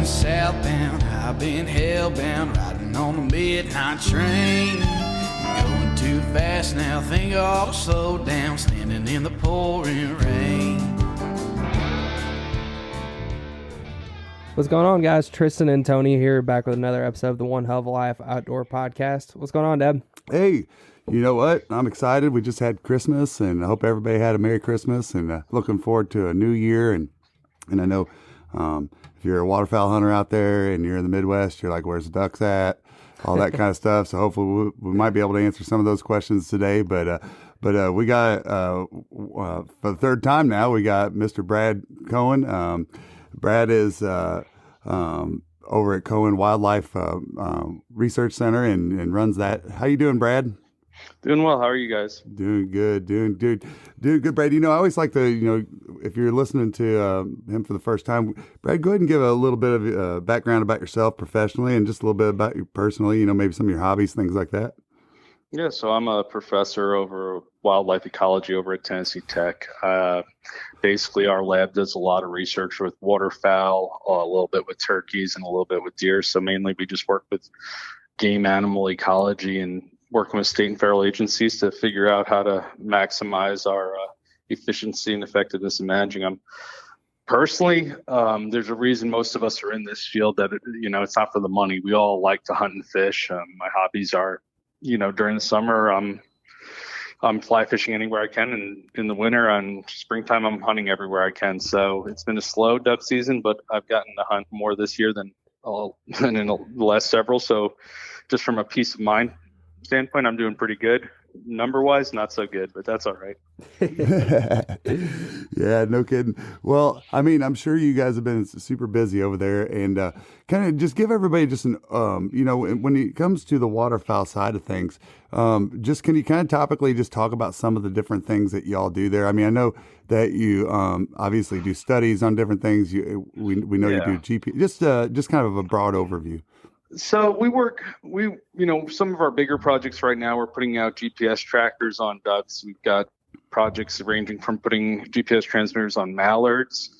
southbound, I've been hellbound, riding on the midnight train. Going too fast now, think I ought to slow down, standing in the pouring rain. What's going on, guys? Tristan and Tony here, back with another episode of the One Hell of a Life Outdoor Podcast. What's going on, Deb? Hey, you know what? I'm excited. We just had Christmas, and I hope everybody had a Merry Christmas, and looking forward to a new year. And I know if you're a waterfowl hunter out there and you're in the Midwest, you're like, where's the ducks at? All that kind of stuff. So hopefully we might be able to answer some of those questions today. But we got, for the third time now, we got Mr. Brad Cohen. Brad is over at Cohen Wildlife Research Center and runs that. How you doing, Brad? Doing well. How are you guys? Doing good. Doing good, Brad. You know, I always like to, if you're listening to him for the first time, Brad, go ahead and give a little bit of background about yourself professionally and just a little bit about you personally, maybe some of your hobbies, things like that. Yeah, so I'm a professor over wildlife ecology over at Tennessee Tech. Basically, our lab does a lot of research with waterfowl, a little bit with turkeys, and a little bit with deer. So mainly we just work with game animal ecology and working with state and federal agencies to figure out how to maximize our efficiency and effectiveness in managing them. Personally, there's a reason most of us are in this field that, it's not for the money. We all like to hunt and fish. My hobbies are, during the summer, I'm fly fishing anywhere I can, and in the winter and springtime, I'm hunting everywhere I can. So it's been a slow duck season, but I've gotten to hunt more this year than in the last several. So just from a peace of mind standpoint, I'm doing pretty good. Number wise, not so good, but that's all right. Yeah, no kidding. Well, I mean, I'm sure you guys have been super busy over there, and kind of just give everybody just an, when it comes to the waterfowl side of things, just can you kind of topically just talk about some of the different things that y'all do there? I mean, I know that you obviously do studies on different things. We know you do GP. Just kind of a broad overview. So some of our bigger projects right now, we're putting out GPS trackers on ducks. We've got projects ranging from putting GPS transmitters on mallards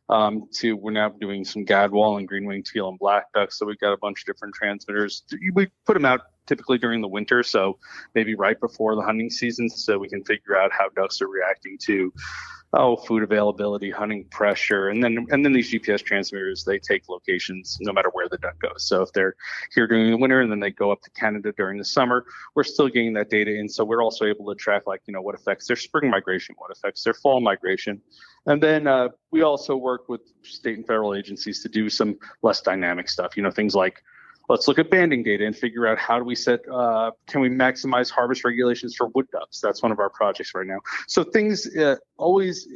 to we're now doing some gadwall and green-winged teal and black ducks. So we've got a bunch of different transmitters. We put them out typically during the winter, so maybe right before the hunting season, so we can figure out how ducks are reacting to food availability, hunting pressure, and then these GPS transmitters, they take locations no matter where the duck goes. So if they're here during the winter and then they go up to Canada during the summer, we're still getting that data in. So we're also able to track what affects their spring migration, what affects their fall migration. And then we also work with state and federal agencies to do some less dynamic stuff, things like let's look at banding data and figure out how do we can we maximize harvest regulations for wood ducks? That's one of our projects right now. So things always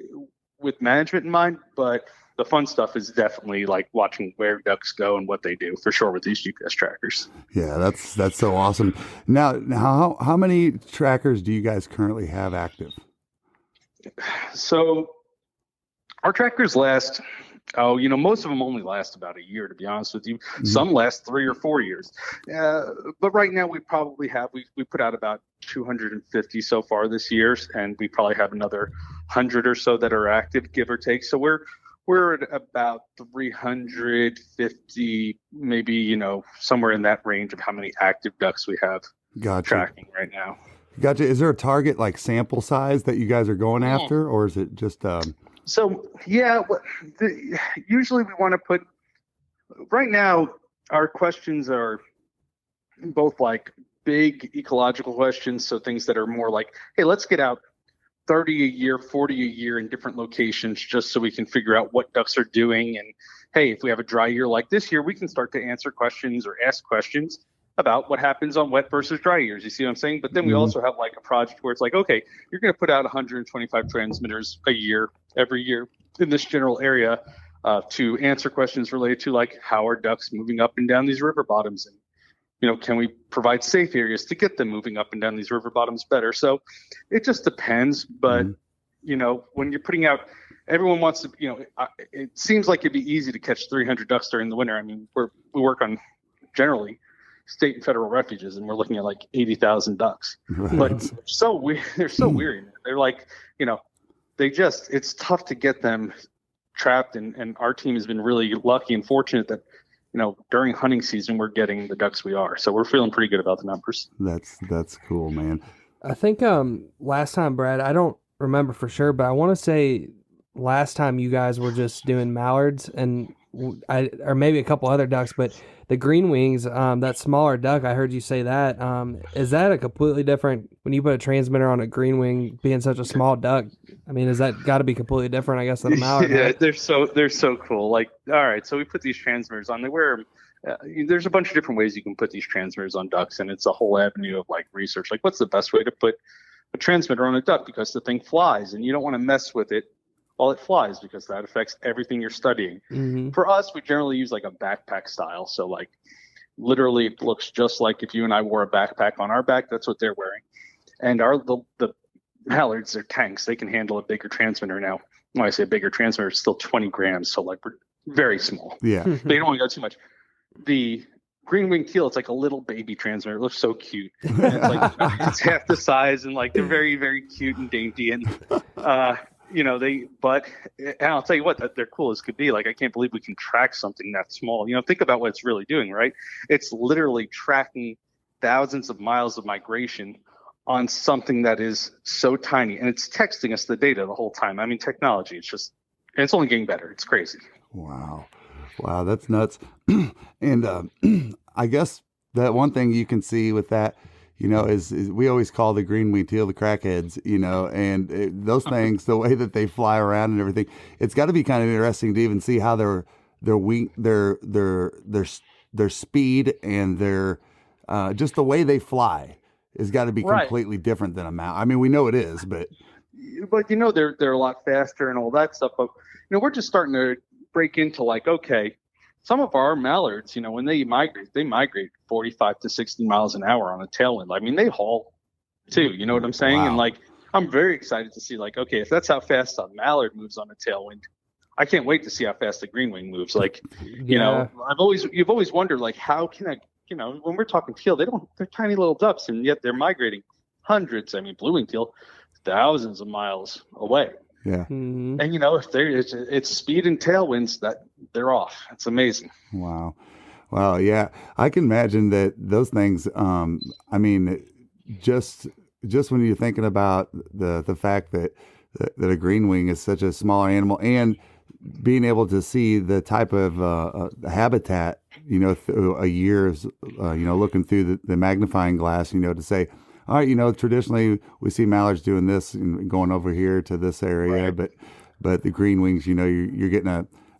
with management in mind, but the fun stuff is definitely like watching where ducks go and what they do, for sure, with these GPS trackers. Yeah, that's so awesome. Now how many trackers do you guys currently have active? So our trackers last... most of them only last about a year, to be honest with you. Mm-hmm. Some last 3 or 4 years. But right now we probably have, we put out about 250 so far this year, and we probably have another 100 or so that are active, give or take. So we're at about 350, maybe, somewhere in that range of how many active ducks we have tracking right now. Gotcha. Is there a target like sample size that you guys are going after, or is it just... So, yeah, usually we want to put, right now, our questions are both like big ecological questions. So things that are more like, hey, let's get out 30 a year, 40 a year in different locations just so we can figure out what ducks are doing. And hey, if we have a dry year like this year, we can start to answer questions or ask questions about what happens on wet versus dry years. You see what I'm saying? But then we also have like a project where it's like, okay, you're going to put out 125 transmitters every year in this general area to answer questions related to like, how are ducks moving up and down these river bottoms? And, can we provide safe areas to get them moving up and down these river bottoms better? So it just depends. But, when you're putting out, everyone wants to, it seems like it'd be easy to catch 300 ducks during the winter. I mean, we work on generally state and federal refuges, and we're looking at like 80,000 ducks. Right. But they're so weary. They're like, it's tough to get them trapped. And our team has been really lucky and fortunate that during hunting season, we're getting the ducks we are. So we're feeling pretty good about the numbers. That's cool, man. I think last time, Brad, I don't remember for sure, but I want to say last time you guys were just doing mallards and or maybe a couple other ducks, but the green wings, that smaller duck, I heard you say that. Is that a completely different, when you put a transmitter on a green wing being such a small duck? I mean, is that got to be completely different, I guess, than a mallard? Yeah, they're so cool. Like, all right, so we put these transmitters on. They wear there's a bunch of different ways you can put these transmitters on ducks, and it's a whole avenue of like research. Like, what's the best way to put a transmitter on a duck, because the thing flies, and you don't want to mess with it while it flies, because that affects everything you're studying. Mm-hmm. For us, we generally use like a backpack style. So like literally it looks just like if you and I wore a backpack on our back, that's what they're wearing. And the mallards, they're tanks. They can handle a bigger transmitter now. When I say a bigger transmitter, it's still 20 grams. So like we're very small. Yeah. They don't want to go too much. The green wing teal, it's like a little baby transmitter. It looks so cute. And it's like it's half the size, and like they're very, very cute and dainty. And and I'll tell you what, they're cool as could be. Like, I can't believe we can track something that small. Think about what it's really doing, right? It's literally tracking thousands of miles of migration on something that is so tiny, and it's texting us the data the whole time. I mean, technology, it's only getting better. It's crazy. Wow, that's nuts. And I guess that one thing you can see with that, is we always call the green wing teal the crackheads, and those things, the way that they fly around and everything, it's got to be kind of interesting to even see how their speed and their just the way they fly has got to be completely different than a mallard. I mean, we know it is, but they're a lot faster and all that stuff. But we're just starting to break into like, okay, some of our mallards, when they migrate 45 to 60 miles an hour on a tailwind. I mean, they haul too. You know what I'm saying? Wow. And like, I'm very excited to see, like, okay, if that's how fast a mallard moves on a tailwind, I can't wait to see how fast the green wing moves. Like, you've always wondered, like, how can when we're talking teal, they're tiny little ducks, and yet they're migrating hundreds. I mean, blue wing teal, thousands of miles away. Yeah. Mm-hmm. And if it's speed and tailwinds, that they're off. It's amazing. Wow. Yeah. I can imagine that those things, I mean, just when you're thinking about the fact that a green wing is such a smaller animal, and being able to see the type of habitat, through a year's, looking through the magnifying glass, to say, all right, traditionally we see mallards doing this and going over here to this area, right. but the green wings, you're getting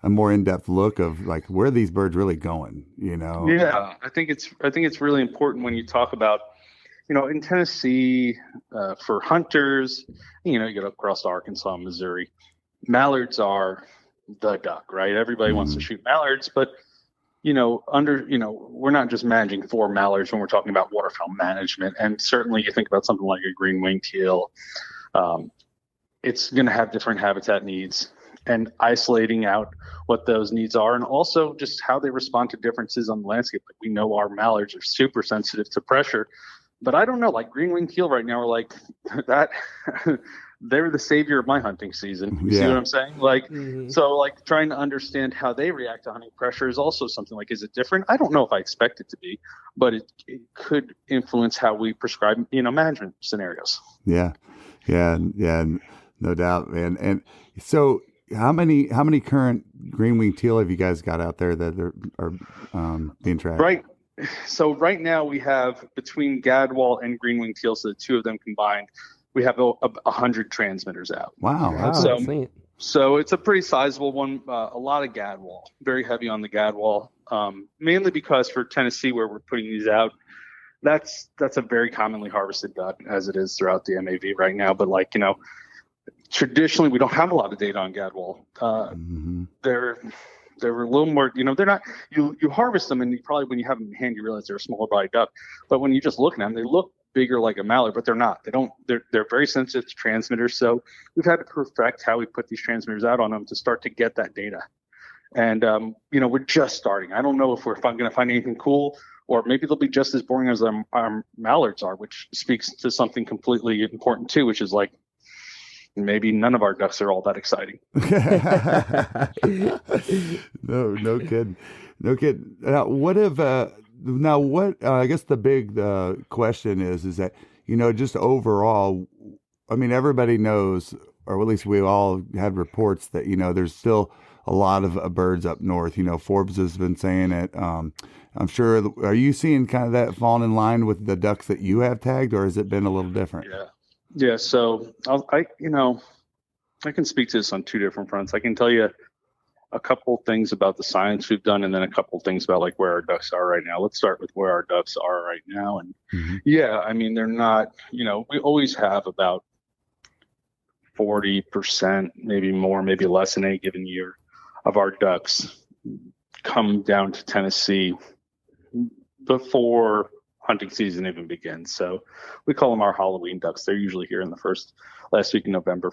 a more in-depth look of like where are these birds really going, Yeah, I think it's really important when you talk about, in Tennessee, for hunters, you get across to Arkansas and Missouri, mallards are the duck, right? Everybody wants to shoot mallards, but we're not just managing 4 mallards when we're talking about waterfowl management. And certainly you think about something like a green wing teal, it's going to have different habitat needs, and isolating out what those needs are, and also just how they respond to differences on the landscape. Like, we know our mallards are super sensitive to pressure, but I don't know, like green wing teal right now are like that. They're the savior of my hunting season. You see what I'm saying? Like, So like trying to understand how they react to hunting pressure is also something like, is it different? I don't know if I expect it to be, but it could influence how we prescribe, management scenarios. Yeah. No doubt, man. And so how many current green wing teal have you guys got out there that are being tracked? Right. So right now we have, between gadwall and green wing teal, so the two of them combined, we have 100 transmitters out. Wow. So it's a pretty sizable one. A lot of gadwall, very heavy on the gadwall, mainly because for Tennessee, where we're putting these out, that's a very commonly harvested duck, as it is throughout the MAV right now. But like, traditionally we don't have a lot of data on gadwall. They're a little more, they're not, you harvest them, and you probably, when you have them in hand, you realize they're a smaller body duck. But when you just look at them, they look bigger like a mallard, but they're not. They're very sensitive to transmitters. So we've had to perfect how we put these transmitters out on them to start to get that data. And, we're just starting. I don't know if I'm going to find anything cool, or maybe they'll be just as boring as our mallards are, which speaks to something completely important too, which is like, maybe none of our ducks are all that exciting. No kidding. No kidding. I guess the big question is that, just overall, I mean, everybody knows, or at least we all had reports that, there's still a lot of birds up north. Forbes has been saying it. I'm sure. Are you seeing kind of that falling in line with the ducks that you have tagged, or has it been a little different? Yeah. So I can speak to this on two different fronts. I can tell you a couple things about the science we've done, and then a couple things about like where our ducks are right now. Let's start with where our ducks are right now. And I mean, they're not, we always have about 40%, maybe more, maybe less in any given year of our ducks come down to Tennessee before hunting season even begins. So we call them our Halloween ducks. They're usually here in the last week of November,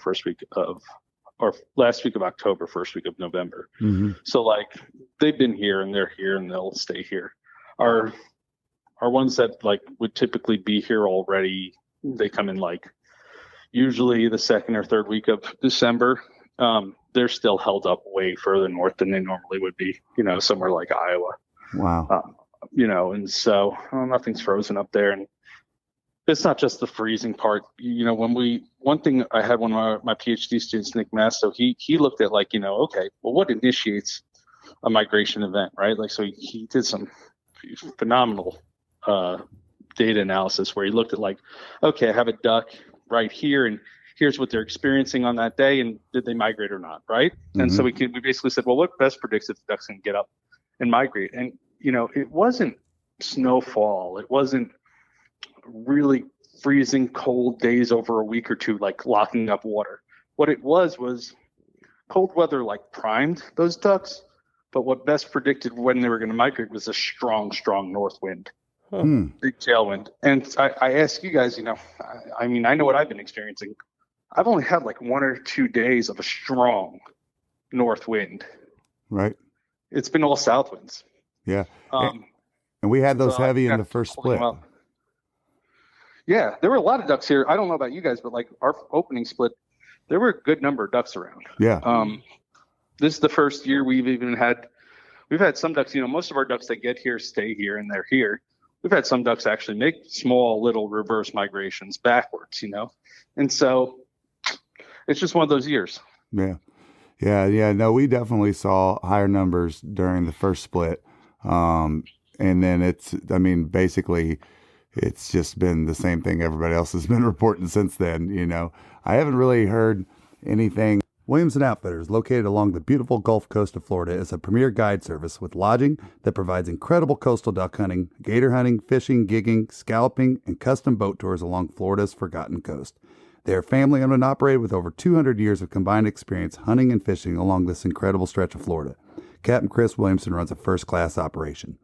last week of October, first week of November. So like they've been here and they're here and they'll stay here. Our ones that like would typically be here already, they come in like usually the second or third week of December. They're still held up way further north than they normally would be, somewhere like Iowa. Wow. And so nothing's frozen up there. And it's not just the freezing part. One thing I had one of my PhD students, Nick Masto, he looked at like, okay, well, what initiates a migration event, right? Like, so he did some phenomenal data analysis where he looked at like, okay, I have a duck right here and here's what they're experiencing on that day, and did they migrate or not, right? And so we basically said, well, what best predicts if the ducks can get up and migrate? And it wasn't snowfall, it wasn't really freezing cold days over a week or two, like locking up water. What it was cold weather like primed those ducks, but what best predicted when they were going to migrate was a strong north wind. Big tailwind. And I ask you guys, I mean, I know what I've been experiencing. I've only had like 1 or 2 days of a strong north wind. Right. It's been all south winds. Yeah. And we had those heavy in the first split. Yeah, there were a lot of ducks here. I don't know about you guys, but like our opening split, there were a good number of ducks around. Yeah. This is the first year we've had some ducks, most of our ducks that get here stay here and they're here. We've had some ducks actually make small little reverse migrations backwards, and so it's just one of those years. Yeah. No, we definitely saw higher numbers during the first split. And then basically it's just been the same thing everybody else has been reporting since then. I haven't really heard anything. Williamson Outfitters, located along the beautiful Gulf Coast of Florida, is a premier guide service with lodging that provides incredible coastal duck hunting, gator hunting, fishing, gigging, scalloping, and custom boat tours along Florida's Forgotten Coast. They are family owned and operated with over 200 years of combined experience hunting and fishing along this incredible stretch of Florida. Captain Chris Williamson runs a first-class operation.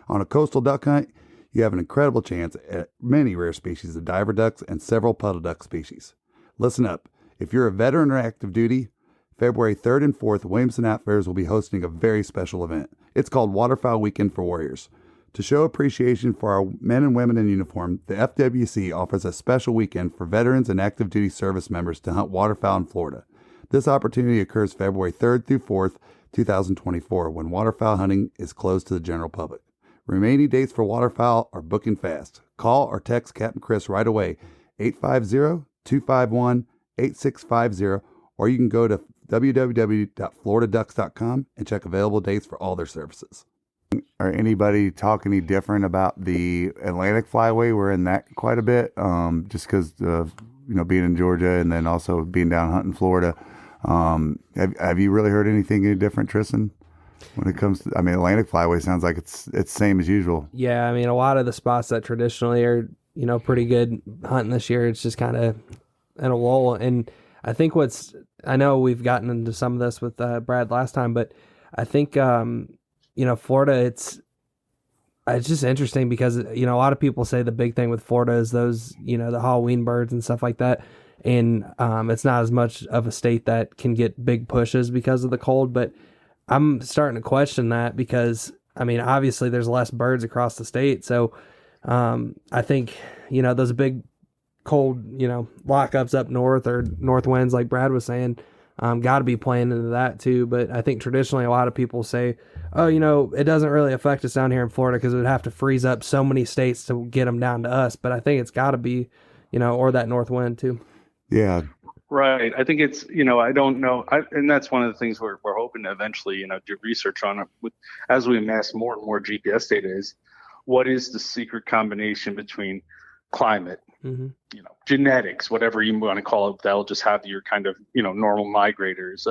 On a coastal duck hunt, you have an incredible chance at many rare species of diver ducks and several puddle duck species. Listen up. If you're a veteran or active duty, February 3rd and 4th, Williamson Outfitters will be hosting a very special event. It's called Waterfowl Weekend for Warriors. To show appreciation for our men and women in uniform, the FWC offers a special weekend for veterans and active duty service members to hunt waterfowl in Florida. This opportunity occurs February 3rd through 4th, 2024, when waterfowl hunting is closed to the general public. Remaining dates for waterfowl are booking fast. Call or text Captain Chris right away, 850-251-8650, or you can go to www.floridaducks.com and check available dates for all their services. Or anybody talk any different about the Atlantic Flyway? We're in that quite a bit, just because of being in Georgia and then also being down hunting Florida. Have you really heard anything any different, Tristan? When it comes to, Atlantic Flyway sounds like it's same as usual. Yeah, a lot of the spots that traditionally are pretty good hunting this year, it's just kind of in a lull. And I think I know we've gotten into some of this with Brad last time, but I think Florida, it's just interesting because a lot of people say the big thing with Florida is those the Halloween birds and stuff like that, and it's not as much of a state that can get big pushes because of the cold. But I'm starting to question that because obviously there's less birds across the state, so I think those big cold, lockups up north or north winds like Brad was saying. Got to be playing into that too. But I think traditionally a lot of people say, oh, it doesn't really affect us down here in Florida because it would have to freeze up so many states to get them down to us. But I think it's got to be, or that north wind too. Yeah. Right. I think it's, I don't know. And that's one of the things we're hoping to eventually, do research on it as we amass more and more GPS data is what is the secret combination between climate, genetics, whatever you want to call it, that'll just have your kind of, normal migrators,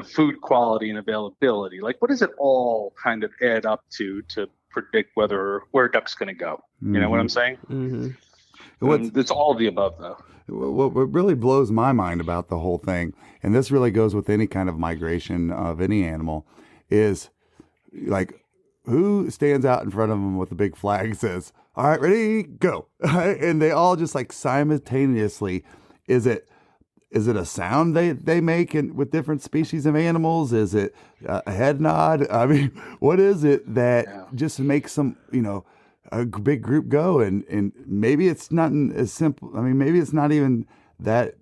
food quality and availability. Like, what does it all kind of add up to predict where a duck's going to go? You know what I'm saying? Mm-hmm. It's all of the above, though. What really blows my mind about the whole thing, and this really goes with any kind of migration of any animal, is like who stands out in front of them with a big flag and says, all right, ready, go. And they all just like simultaneously, is it a sound they make with different species of animals? Is it a head nod? I mean, what is it that just makes them, a big group go? And maybe it's not as simple. I mean, maybe it's not even that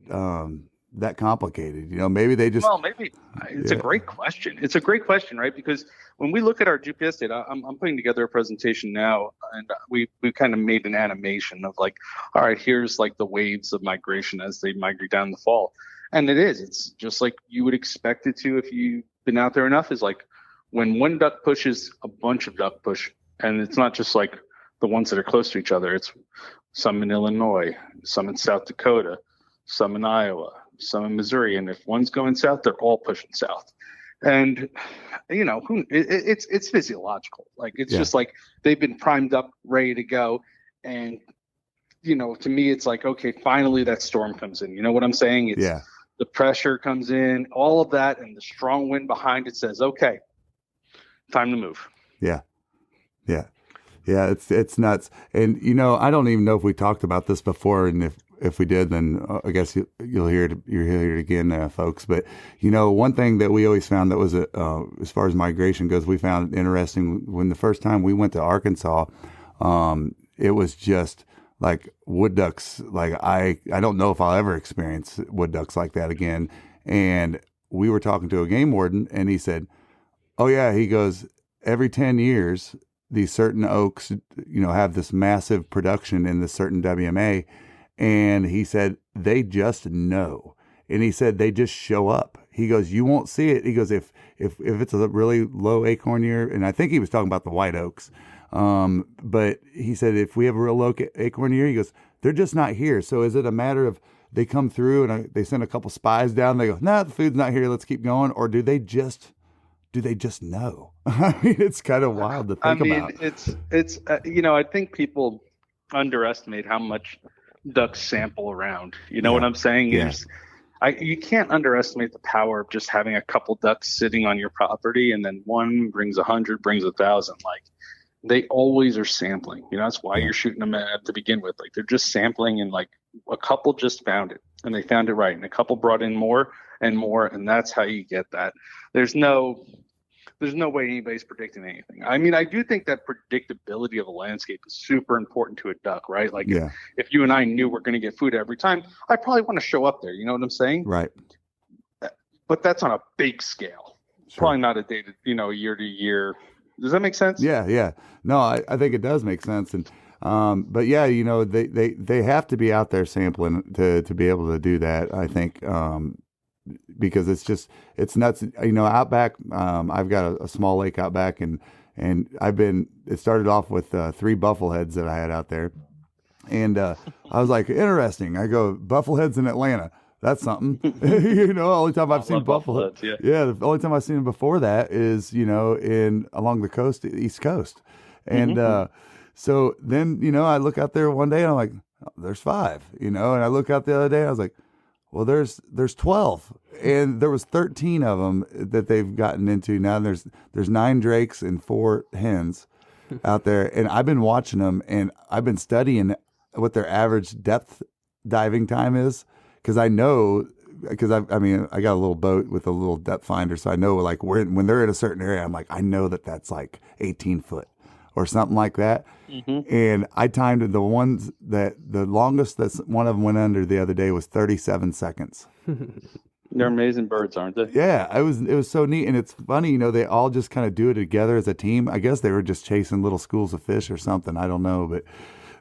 complicated. Maybe they just. Well, maybe it's a great question. It's a great question, right? Because when we look at our GPS data, I'm putting together a presentation now, and we kind of made an animation of like, all right, here's like the waves of migration as they migrate down in the fall. And it's just like you would expect it to if you've been out there enough, is like when one duck pushes, a bunch of duck push. And it's not just like the ones that are close to each other. It's some in Illinois, some in South Dakota, some in Iowa, some in Missouri. And if one's going south, they're all pushing south. And, it's physiological. Like, it's just like they've been primed up, ready to go. And, to me, it's like, okay, finally that storm comes in. You know what I'm saying? It's the pressure comes in, all of that, and the strong wind behind it says, okay, time to move. Yeah. Yeah. Yeah. It's nuts. And, I don't even know if we talked about this before. And if we did, then I guess you'll hear it again, folks. But, one thing that we always found that was, as far as migration goes, we found interesting when the first time we went to Arkansas, it was just like wood ducks. Like I don't know if I'll ever experience wood ducks like that again. And we were talking to a game warden and he said, oh yeah, he goes, every 10 years, these certain oaks, have this massive production in this certain WMA. And he said, they just know. And he said, they just show up. He goes, you won't see it. He goes, if it's a really low acorn year, and I think he was talking about the white oaks. But he said, if we have a real low acorn year, he goes, they're just not here. So is it a matter of they come through and they send a couple spies down? They go, nah, the food's not here. Let's keep going. Or do they just know? I mean, it's kind of wild to think about. It's I think people underestimate how much ducks sample around. You know what I'm saying? Yeah. You can't underestimate the power of just having a couple ducks sitting on your property, and then one brings 100, brings 1,000. Like, they always are sampling. That's why you're shooting them at to begin with. Like, they're just sampling, and like a couple just found it, and they found it right, and a couple brought in more and more, and that's how you get that. There's no way anybody's predicting anything. I mean, I do think that predictability of a landscape is super important to a duck, right? Like, if you and I knew we're going to get food every time, I probably want to show up there. You know what I'm saying? Right. But that's on a big scale. Sure. Probably not a day to, year to year. Does that make sense? Yeah, yeah. No, I think it does make sense. And but yeah, they have to be out there sampling to be able to do that, I think. Because it's nuts. Out back, I've got a small lake out back, and it started off with 3 buffleheads that I had out there. And I was like, interesting. I go, buffleheads in Atlanta. That's something. The only time I've seen buffleheads. Yeah, the only time I've seen them before that is, along the coast, the East Coast. And so then, I look out there one day and I'm like, oh, there's 5, and I look out the other day and I was like, well, there's 12, and there was 13 of them that they've gotten into. Now there's 9 drakes and 4 hens out there, and I've been watching them, and I've been studying what their average depth diving time is, because I know, I got a little boat with a little depth finder, so I know like when they're in a certain area, I'm like, I know that's like 18 foot or something like that. Mm-hmm. And I timed the ones that the longest that one of them went under the other day was 37 seconds. They're amazing birds, aren't they? Yeah, it was so neat. And it's funny, they all just kind of do it together as a team. I guess they were just chasing little schools of fish or something. I don't know,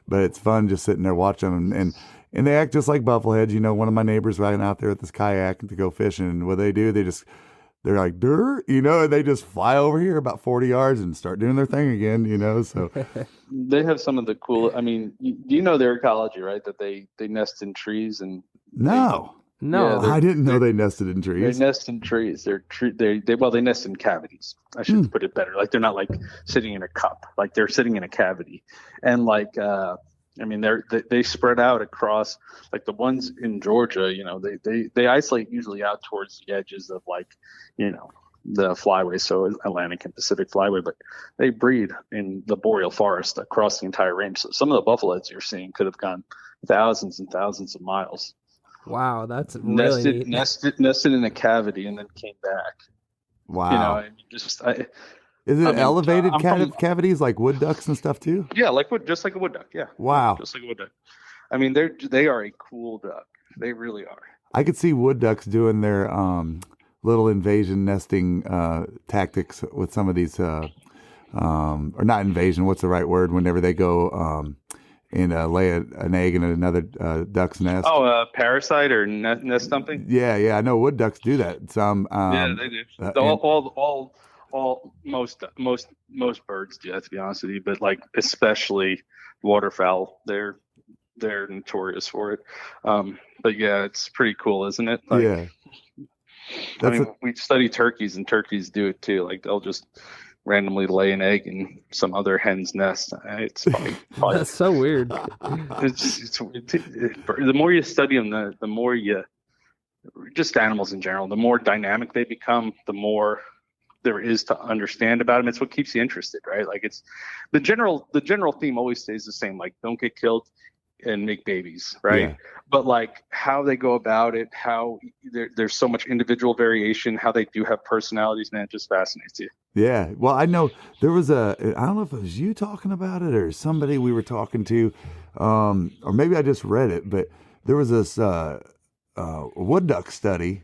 but it's fun just sitting there watching them. And they act just like buffleheads. One of my neighbors riding out there with this kayak to go fishing. And what they do, they're like, "Durr," and they just fly over here about 40 yards and start doing their thing again, so. They have some of the cool, you know their ecology, right? That they nest in trees and. No. No, I didn't know they nested in trees. They nest in trees. They nest in cavities. I should put it better. Like they're not like sitting in a cup. Like they're sitting in a cavity, and they spread out across. Like the ones in Georgia, they isolate usually out towards the edges of the flyway, so Atlantic and Pacific flyway, but they breed in the boreal forest across the entire range. So some of the buffaloheads you're seeing could have gone thousands and thousands of miles. Wow, that's really nested in a cavity and then came back. Wow. Is it elevated cavities like wood ducks and stuff too? Yeah, just like a wood duck. Yeah. Wow. Just like a wood duck. They are a cool duck. They really are. I could see wood ducks doing their little invasion nesting tactics with some of these, or not invasion. What's the right word? Whenever they go and lay an egg in another duck's nest. Oh, parasite or nest dumping? Yeah. I know wood ducks do that. Some. Yeah, they do. Most birds do that, to be honest with you. But especially waterfowl, they're notorious for it. But yeah, it's pretty cool, isn't it? Yeah. We study turkeys, and turkeys do it too. Like they'll just randomly lay an egg in some other hen's nest. It's probably that's so weird. The more you study them, the more you just animals in general, the more dynamic they become, the more there is to understand about them. It's what keeps you interested, right? Like it's the general theme always stays the same. Like don't get killed and make babies, right? Yeah. But how they go about it, how there's so much individual variation, how they do have personalities, man, it just fascinates you. Yeah. Well, I know there was I don't know if it was you talking about it or somebody we were talking to, or maybe I just read it, but there was this wood duck study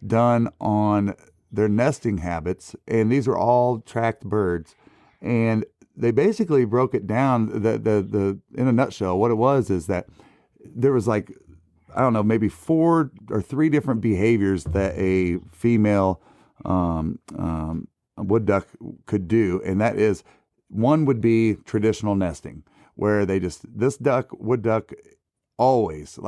done on their nesting habits, and these are all tracked birds, and they basically broke it down. The in a nutshell, what it was is that there was maybe 4 or 3 different behaviors that a female wood duck could do, and that is one would be traditional nesting, where this wood duck always,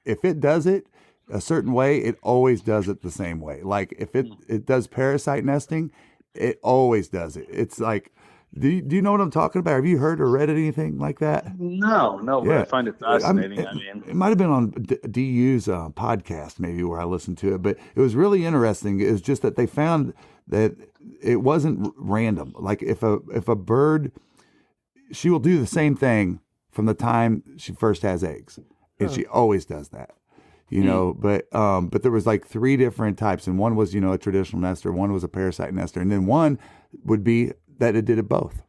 if it does it a certain way, it always does it the same way. Like if it does parasite nesting, it always does it. It's like, do you know what I'm talking about? Have you heard or read anything like that? No, but I find it fascinating. It might have been on DU's podcast, maybe, where I listened to it, but it was really interesting. It was just that they found that it wasn't random. Like if a bird, she will do the same thing from the time she first has eggs, and she always does that. But there was 3 different types, and one was a traditional nester, one was a parasite nester, and then one would be that it did it both.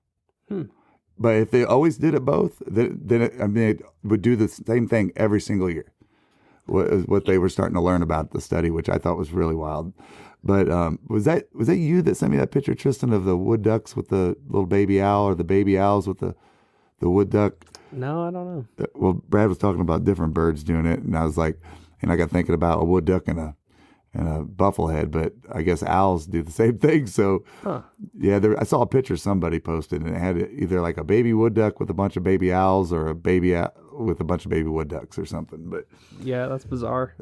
But if they always did it both, then it would do the same thing every single year. What they were starting to learn about the study, which I thought was really wild. But was that you that sent me that picture, Tristan, of the wood ducks with the little baby owl, or the baby owls with the wood duck? No, I don't know. Well, Brad was talking about different birds doing it, and I was like, and I got thinking about a wood duck and a bufflehead, but I guess owls do the same thing. So, yeah, I saw a picture somebody posted, and it had either a baby wood duck with a bunch of baby owls, or a baby with a bunch of baby wood ducks, or something. But yeah, that's bizarre.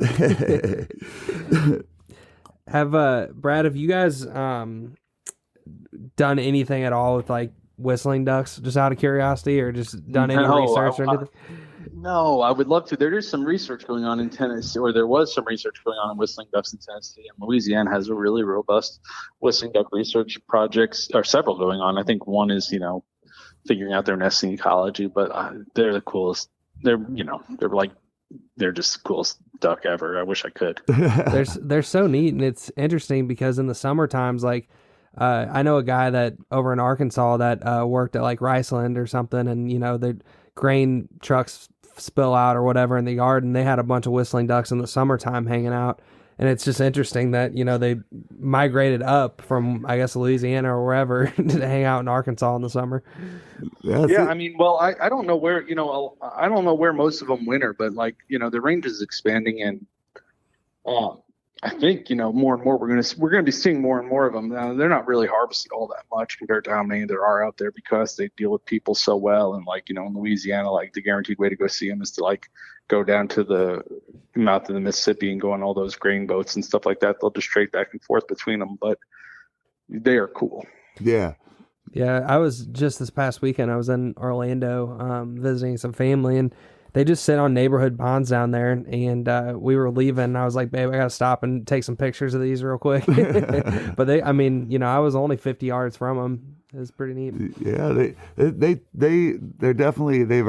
Have you guys done anything at all with whistling ducks, just out of curiosity, or just done any research or anything? No, I would love to. There is some research going on in Tennessee, or there was some research going on whistling ducks in Tennessee, and Louisiana has a really robust whistling duck research projects, or several going on. I think one is, figuring out their nesting ecology, but they're the coolest. They're just the coolest duck ever. I wish I could. They're so neat, and it's interesting because in the summer times, I know a guy that over in Arkansas that worked at like Riceland or something, and the grain trucks spill out or whatever in the yard, and they had a bunch of whistling ducks in the summertime hanging out. And it's just interesting that they migrated up from, I guess, Louisiana or wherever to hang out in Arkansas in the summer. Yeah, I mean, well, I don't know where I don't know where most of them winter, but like the range is expanding, and I think more and more we're gonna be seeing more and more of them. Now, they're not really harvested all that much compared to how many there are out there because they deal with people so well, and like in Louisiana, like the guaranteed way to go see them is to like go down to the mouth of the Mississippi and go on all those grain boats and stuff like that. They'll just trade back and forth between them, but they are cool. Yeah. Yeah, I was just this past weekend. I was in Orlando visiting some family, and they just sit on neighborhood ponds down there. And we were leaving. And I was like, "Babe, I gotta stop and take some pictures of these real quick." But I was only 50 yards from them. It was pretty neat. Yeah, they're definitely they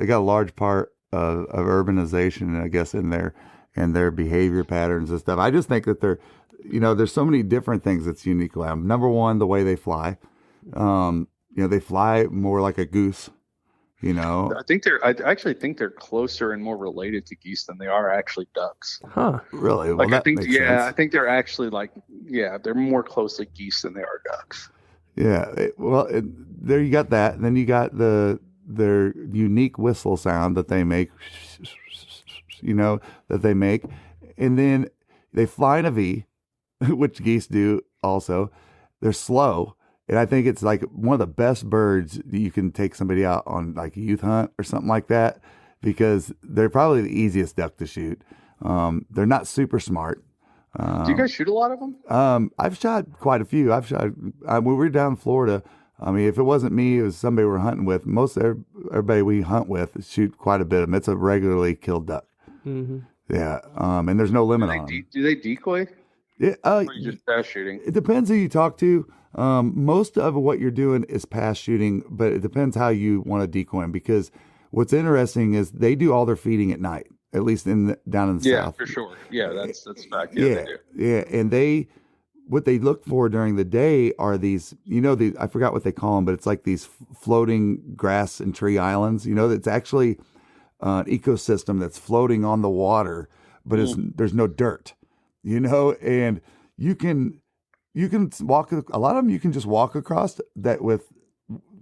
got a large part of urbanization, I guess, in their behavior patterns and stuff. I just think that there's so many different things that's unique about them. Number one, the way they fly. They fly more like a goose. I actually think they're closer and more related to geese than they are actually ducks. Huh? Really? Well, I think they're actually they're more closely geese than they are ducks. Yeah. There you got that. And then you got their unique whistle sound that they make, and then they fly in a V, which geese do also. They're slow. And I think it's like one of the best birds that you can take somebody out on like a youth hunt or something like that, because they're probably the easiest duck to shoot. They're not super smart. Do you guys shoot a lot of them? I've shot quite a few. When we were down in Florida, I mean, if it wasn't me, it was somebody we're hunting with. Most everybody we hunt with shoot quite a bit of them. It's a regularly killed duck. Mm-hmm. Yeah. And there's no limit on them. Do they decoy? Yeah. Or are you just pass shooting? It depends who you talk to. Most of what you're doing is pass shooting, but it depends how you want to decoy them, because what's interesting is they do all their feeding at night, at least down in the south. Yeah, for sure. Yeah, that's a fact. Yeah, they do. Yeah. And what they look for during the day are these, I forgot what they call them, but it's like these floating grass and tree islands. It's actually an ecosystem that's floating on the water, but there's no dirt, and you can walk, a lot of them you can just walk across that with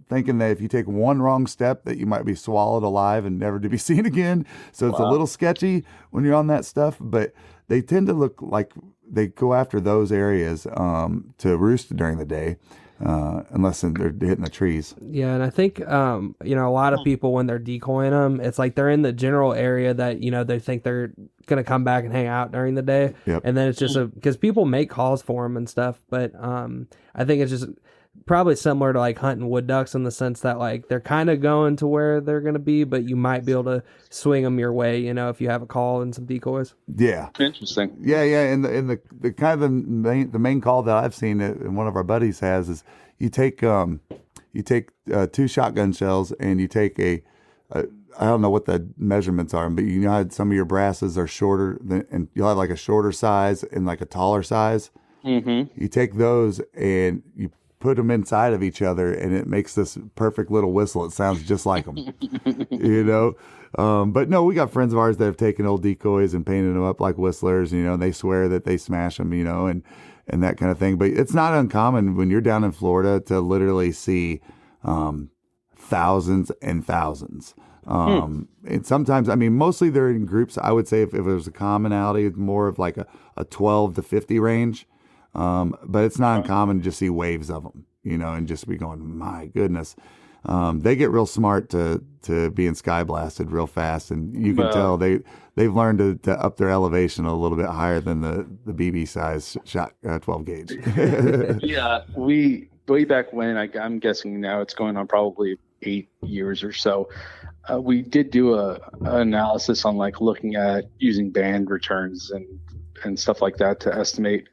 thinking that if you take one wrong step that you might be swallowed alive and never to be seen again. So it's a little sketchy when you're on that stuff, but they tend to look like they go after those areas to roost during the day, unless they're hitting the trees. Yeah, and I think a lot of people, when they're decoying them, it's like they're in the general area that they think they're gonna come back and hang out during the day. Yep. And then it's just because people make calls for them and stuff, but I think it's just probably similar to like hunting wood ducks in the sense that like they're kind of going to where they're going to be, but you might be able to swing them your way, if you have a call and some decoys. Yeah. Interesting. Yeah. And the kind of the main call that I've seen and one of our buddies has is you take 2 shotgun shells and you take I don't know what the measurements are, but how some of your brasses are shorter and you'll have like a shorter size and like a taller size. Mm-hmm. You take those and you put them inside of each other, and it makes this perfect little whistle. It sounds just like them, But no, we got friends of ours that have taken old decoys and painted them up like whistlers, and they swear that they smash them, and that kind of thing. But it's not uncommon when you're down in Florida to literally see thousands and thousands. And sometimes, mostly they're in groups. I would say if it was a commonality, it's more of like a 12 to 50 range. But it's not uncommon to just see waves of them, and just be going, my goodness. They get real smart to being sky blasted real fast, and you can tell they've learned to up their elevation a little bit higher than the BB size shot 12 gauge. Yeah, way back when, I'm guessing now it's going on probably 8 years or so. We did do an analysis on like looking at using band returns and stuff like that to estimate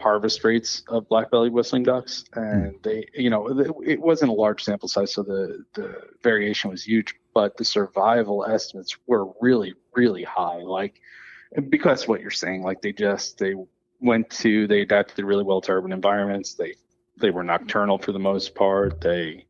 harvest rates of black-bellied whistling ducks, and they, it wasn't a large sample size, so the variation was huge, but the survival estimates were really, really high. Like, because what you're saying, like they they adapted really well to urban environments. They were nocturnal for the most part. They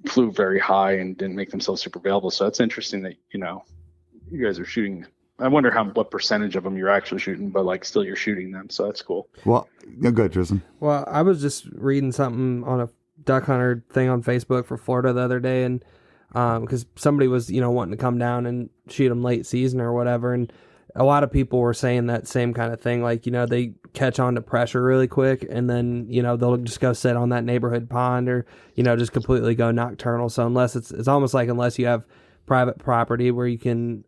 flew very high and didn't make themselves super available. So that's interesting that, you guys are shooting. I wonder what percentage of them you're actually shooting, but like still you're shooting them. So that's cool. Well, go ahead, Tristan. Well, I was just reading something on a duck hunter thing on Facebook for Florida the other day, and because somebody was, wanting to come down and shoot them late season or whatever, and a lot of people were saying that same kind of thing. Like, they catch on to pressure really quick, and then, they'll just go sit on that neighborhood pond or, just completely go nocturnal. So it's almost like unless you have private property where you can,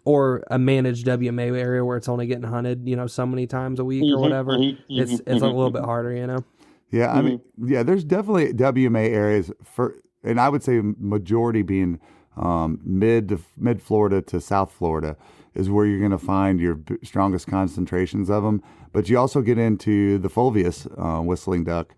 or a managed WMA area where it's only getting hunted, so many times a week or whatever, it's a little bit harder, Yeah, I mean, there's definitely WMA areas and I would say majority being mid Florida to South Florida is where you're going to find your strongest concentrations of them. But you also get into the fulvius whistling duck,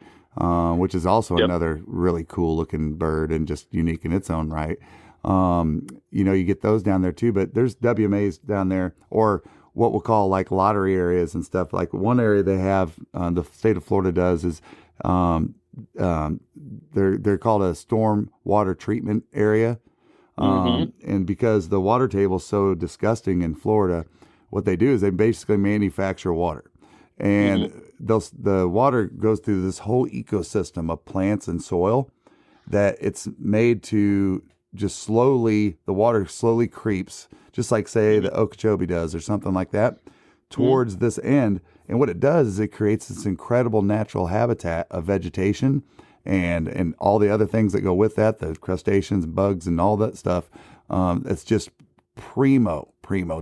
which is also another really cool looking bird and just unique in its own right. You get those down there too, but there's WMAs down there, or what we'll call like lottery areas and stuff. Like one area they have, the state of Florida does is, they're called a storm water treatment area. And because the water table is so disgusting in Florida, what they do is they basically manufacture water, and the water goes through this whole ecosystem of plants and soil that it's made to just the water slowly creeps, just like say the Okeechobee does or something like that, towards this end. And what it does is it creates this incredible natural habitat of vegetation and all the other things that go with that, the crustaceans, bugs, and all that stuff. It's just primo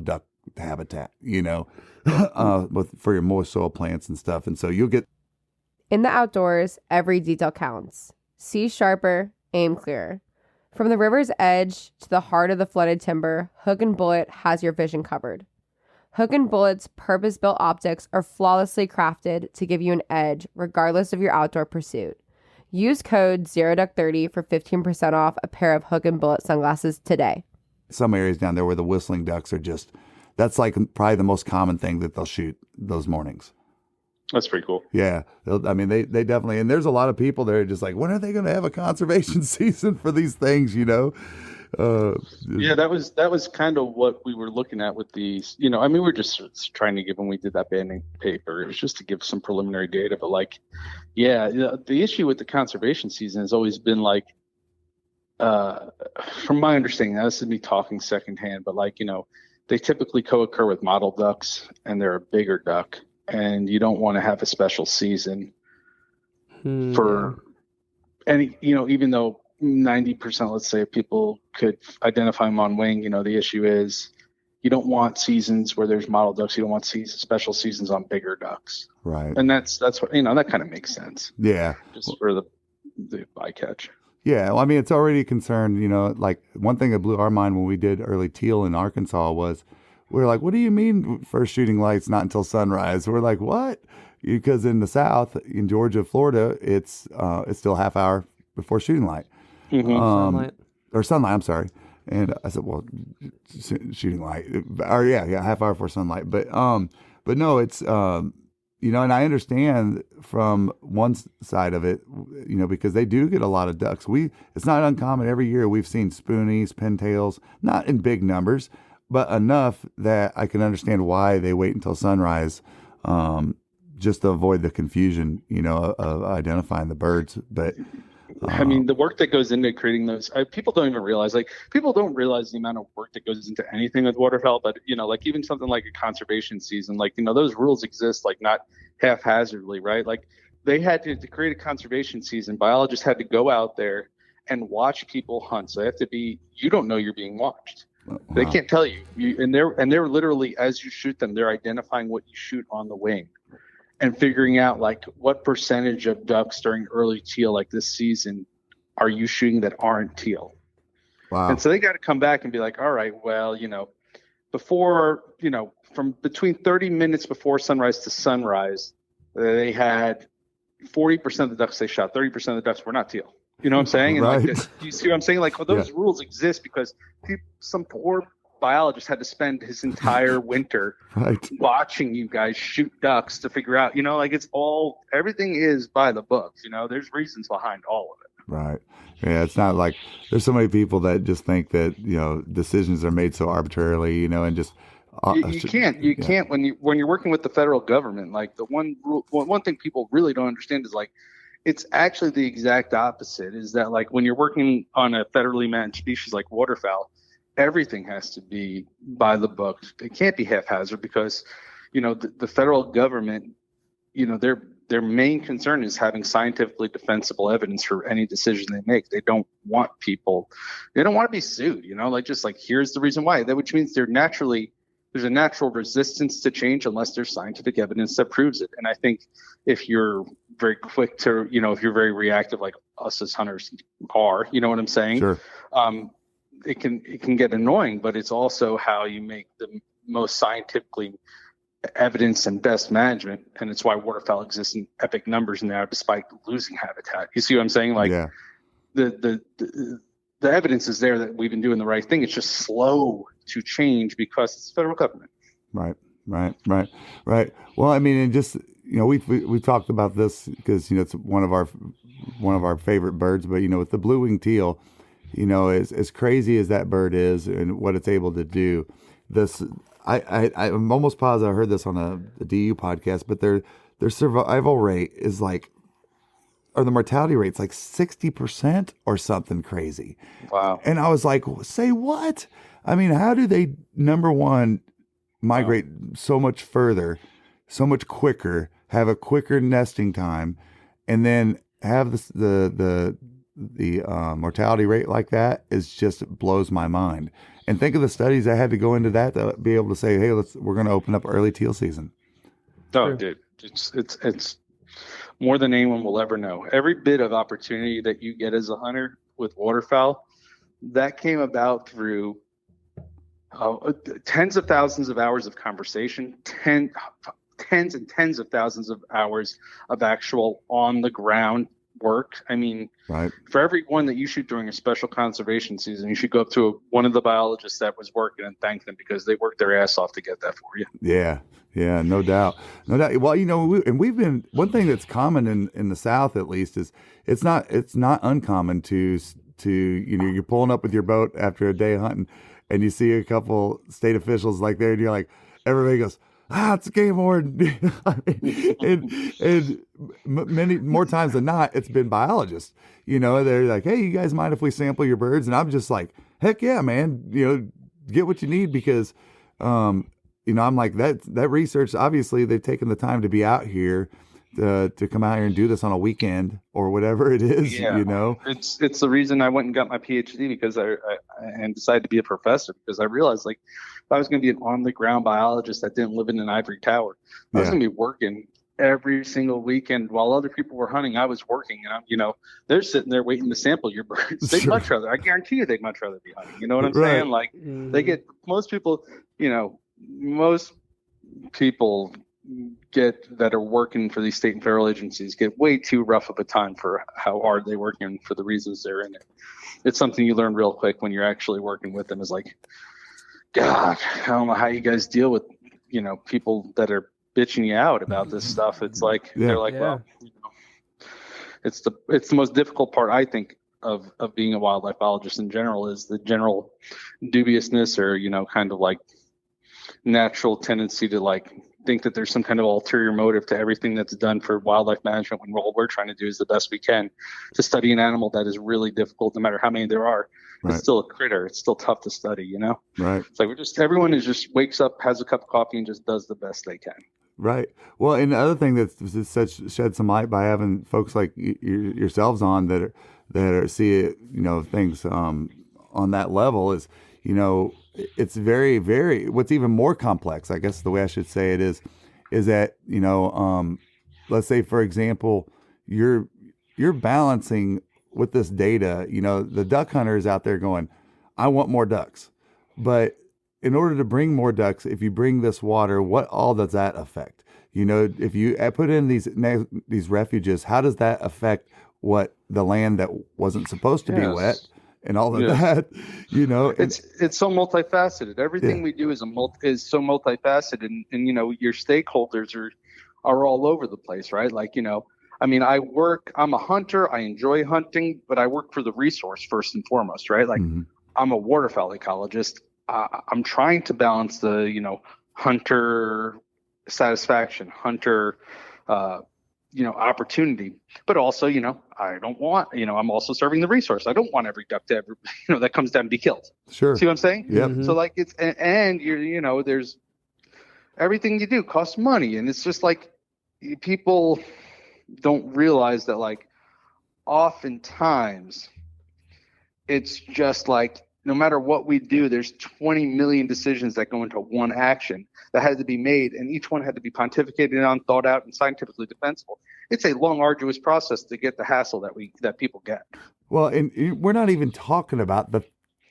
duck habitat, for your moist soil plants and stuff. And so you'll get... In the outdoors, every detail counts. See sharper, aim clearer. From the river's edge to the heart of the flooded timber, Hook and Bullet has your vision covered. Hook and Bullet's purpose-built optics are flawlessly crafted to give you an edge regardless of your outdoor pursuit. Use code ZeroDuck30 for 15% off a pair of Hook and Bullet sunglasses today. Some areas down there where the whistling ducks are that's like probably the most common thing that they'll shoot those mornings. That's pretty cool. Yeah. I mean, they definitely, and there's a lot of people that are just like, when are they going to have a conservation season for these things, Yeah, that was kind of what we were looking at with these, we're just trying to give, when we did that banding paper, it was just to give some preliminary data, but the issue with the conservation season has always been from my understanding, now this is me talking secondhand, but they typically co-occur with model ducks and they're a bigger duck, and you don't want to have a special season for any, even though 90%, let's say, people could identify them on wing. The issue is you don't want seasons where there's model ducks. You don't want special seasons on bigger ducks. Right. And that's what, that kind of makes sense. Yeah. Just for the bycatch. Yeah. Well, I mean, it's already a concern, like one thing that blew our mind when we did early teal in Arkansas was we're like, what do you mean first shooting lights not until sunrise? We're like, what? Because in the South, in Georgia, Florida, it's still half hour before shooting light. Sunlight. Or sunlight, I'm sorry. And I said, well, shooting light, or half hour before sunlight. But no, it's, and I understand from one side of it, because they do get a lot of ducks. It's not uncommon. Every year we've seen spoonies, pintails, not in big numbers, but enough that I can understand why they wait until sunrise, just to avoid the confusion, of identifying the birds. But I mean, the work that goes into creating those, people don't even realize, people don't realize the amount of work that goes into anything with waterfowl, but, even something like a conservation season, those rules exist, not haphazardly, right? They had to create a conservation season. Biologists had to go out there and watch people hunt. So they have to you don't know you're being watched. Wow. They can't tell you. And they're literally, as you shoot them, they're identifying what you shoot on the wing and figuring out what percentage of ducks during early teal this season are you shooting that aren't teal. Wow. And so they got to come back and be like, all right, well, before, from between 30 minutes before sunrise to sunrise, they had 40% of the ducks they shot, 30% of the ducks were not teal. You know what I'm saying? And right. Do you see what I'm saying? Those rules exist because some poor biologist had to spend his entire winter Right. watching you guys shoot ducks to figure out, like everything is by the books. There's reasons behind all of it. Right. Yeah, it's not like there's so many people that just think that decisions are made so arbitrarily, and just you can't when you're working with the federal government. Like the one thing people really don't understand is like it's actually the exact opposite. Is that like when you're working on a federally managed species like waterfowl, everything has to be by the book. It can't be haphazard because the federal government, their main concern is having scientifically defensible evidence for any decision they make. They don't want to be sued, just like here's the reason why. That which means there's a natural resistance to change unless there's scientific evidence that proves it. And I think if you're very quick to, if you're very reactive like us as hunters are, you know what I'm saying? Sure. It can get annoying, but it's also how you make the most scientifically evidence and best management, and it's why waterfowl exists in epic numbers now despite losing habitat. You see what I'm saying? Like the evidence is there that we've been doing the right thing. It's just slow to change because it's the federal government. Right. Well, I mean, and just we've talked about this because it's one of our favorite birds, but with the blue-winged teal, as crazy as that bird is and what it's able to do, I'm almost positive I heard this on a DU podcast, but their survival rate is or the mortality rate's like 60% or something crazy. Wow. And I was like, say what? I mean, how do they, number one, migrate so much further, so much quicker, have a quicker nesting time, and then have the mortality rate like that is just blows my mind. And think of the studies that had to go into that to be able to say, hey, we're going to open up early teal season. Oh, Sure. dude, it's more than anyone will ever know. Every bit of opportunity that you get as a hunter with waterfowl, that came about through tens of thousands of hours of conversation, tens and tens of thousands of hours of actual on the ground work. I mean, Right. For every one that you shoot during a special conservation season, you should go up to one of the biologists that was working and thank them because they worked their ass off to get that for you. Yeah, no doubt. Well, we've been, one thing that's common in the South at least is it's not uncommon to you're pulling up with your boat after a day of hunting and you see a couple state officials like there and you're like, everybody goes, it's a game warden. and many more times than not, it's been biologists. They're like, hey, you guys mind if we sample your birds? And I'm just like, heck yeah, man. Get what you need because, I'm like that research. Obviously, they've taken the time to be out here to come out here and do this on a weekend or whatever it is. Yeah. It's the reason I went and got my PhD because I decided to be a professor because I realized like if I was going to be an on the ground biologist that didn't live in an ivory tower, I was going to be working every single weekend while other people were hunting. I was working, and they're sitting there waiting to sample your birds. They'd much rather. I guarantee you, they'd much rather be hunting. You know what I'm saying? Like they get most people get that are working for these state and federal agencies get way too rough of a time for how hard they work and for the reasons they're in it. It's something you learn real quick when you're actually working with them is like, God, I don't know how you guys deal with, people that are bitching you out about this stuff. It's like, they're like, well, it's the most difficult part, I think, of being a wildlife biologist in general is the general dubiousness or, kind of like natural tendency to like think that there's some kind of ulterior motive to everything that's done for wildlife management when all we're trying to do is the best we can to study an animal that is really difficult no matter how many there are. Right. It's still a critter. It's still tough to study, Right. It's like everyone is just wakes up, has a cup of coffee and just does the best they can. Right. Well, and the other thing that's shed some light by having folks like yourselves on that are see things on that level is, it's very, very, what's even more complex, I guess the way I should say it is that, let's say, for example, you're balancing with this data, the duck hunter is out there going, I want more ducks. But in order to bring more ducks, if you bring this water, what all does that affect? If you put in these refuges, how does that affect what the land that wasn't supposed to be wet? and all of that, you know. It's so multifaceted. Everything we do is so multifaceted, and you know, your stakeholders are all over the place, right? Like, you know, I mean, I'm a hunter, I enjoy hunting, but I work for the resource first and foremost, right? Like, I'm a waterfowl ecologist. I'm trying to balance the, you know, hunter satisfaction, hunter you know, opportunity, but also, you know, I don't want, you know, I'm also serving the resource. I don't want every duck to ever, you know, that comes down to be killed. Sure. See what I'm saying? Yep. So like and you're, you know, there's everything you do costs money, and it's just like people don't realize that, like, oftentimes it's just like, no matter what we do, there's 20 million decisions that go into one action that had to be made, and each one had to be pontificated on, thought out, and scientifically defensible. It's a long, arduous process to get the hassle that people get. Well, and we're not even talking about the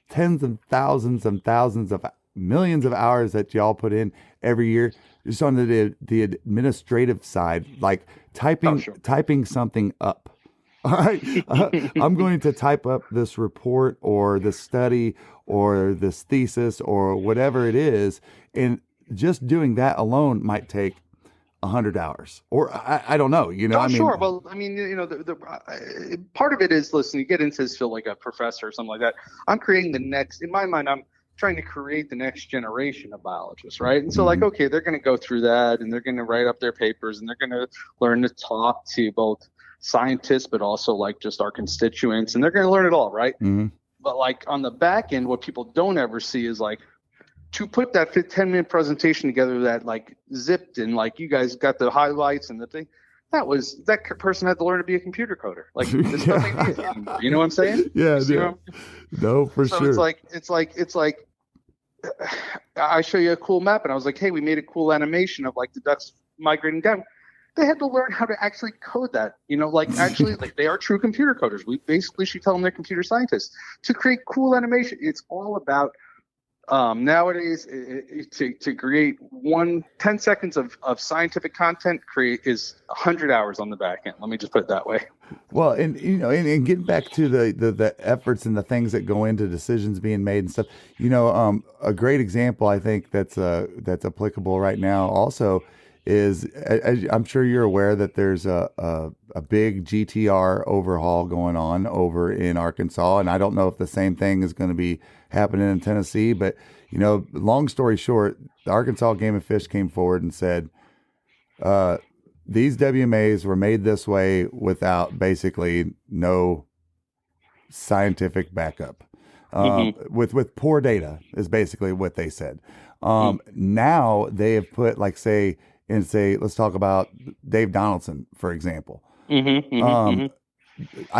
tens and thousands of millions of hours that y'all put in every year, just on the administrative side, like typing something up. All right, I'm going to type up this report or this study or this thesis or whatever it is, and just doing that alone might take 100 hours, or I don't know, you know. I mean, sure. Well, I mean, you know, the part of it is, listen, you get into this field like a professor or something like that. I'm creating the next, in my mind, I'm trying to create the next generation of biologists, right? And so, like, okay, they're going to go through that, and they're going to write up their papers, and they're going to learn to talk to both scientists, but also like just our constituents, and they're going to learn it all, right? But like on the back end, what people don't ever see is, like, to put that 10-minute presentation together that like zipped and like you guys got the highlights and the thing, that person had to learn to be a computer coder. Like, this stuff ain't easy anymore. You know what I'm saying? Yeah. No, for so sure. It's like I show you a cool map, and I was like, hey, we made a cool animation of like the ducks migrating down. They had to learn how to actually code that, you know, like actually, like, they are true computer coders. We basically should tell them they're computer scientists to create cool animation. It's all about nowadays to create 10 seconds of scientific content is 100 hours on the back end. Let me just put it that way. Well, and you know, and getting back to the efforts and the things that go into decisions being made and stuff, you know, a great example I think that's applicable right now also is, I'm sure you're aware that there's a big GTR overhaul going on over in Arkansas, and I don't know if the same thing is going to be happening in Tennessee, but, you know, long story short, the Arkansas Game and Fish came forward and said, these WMAs were made this way without basically no scientific backup, with poor data is basically what they said. Now they have put, like, say, let's talk about Dave Donaldson, for example. I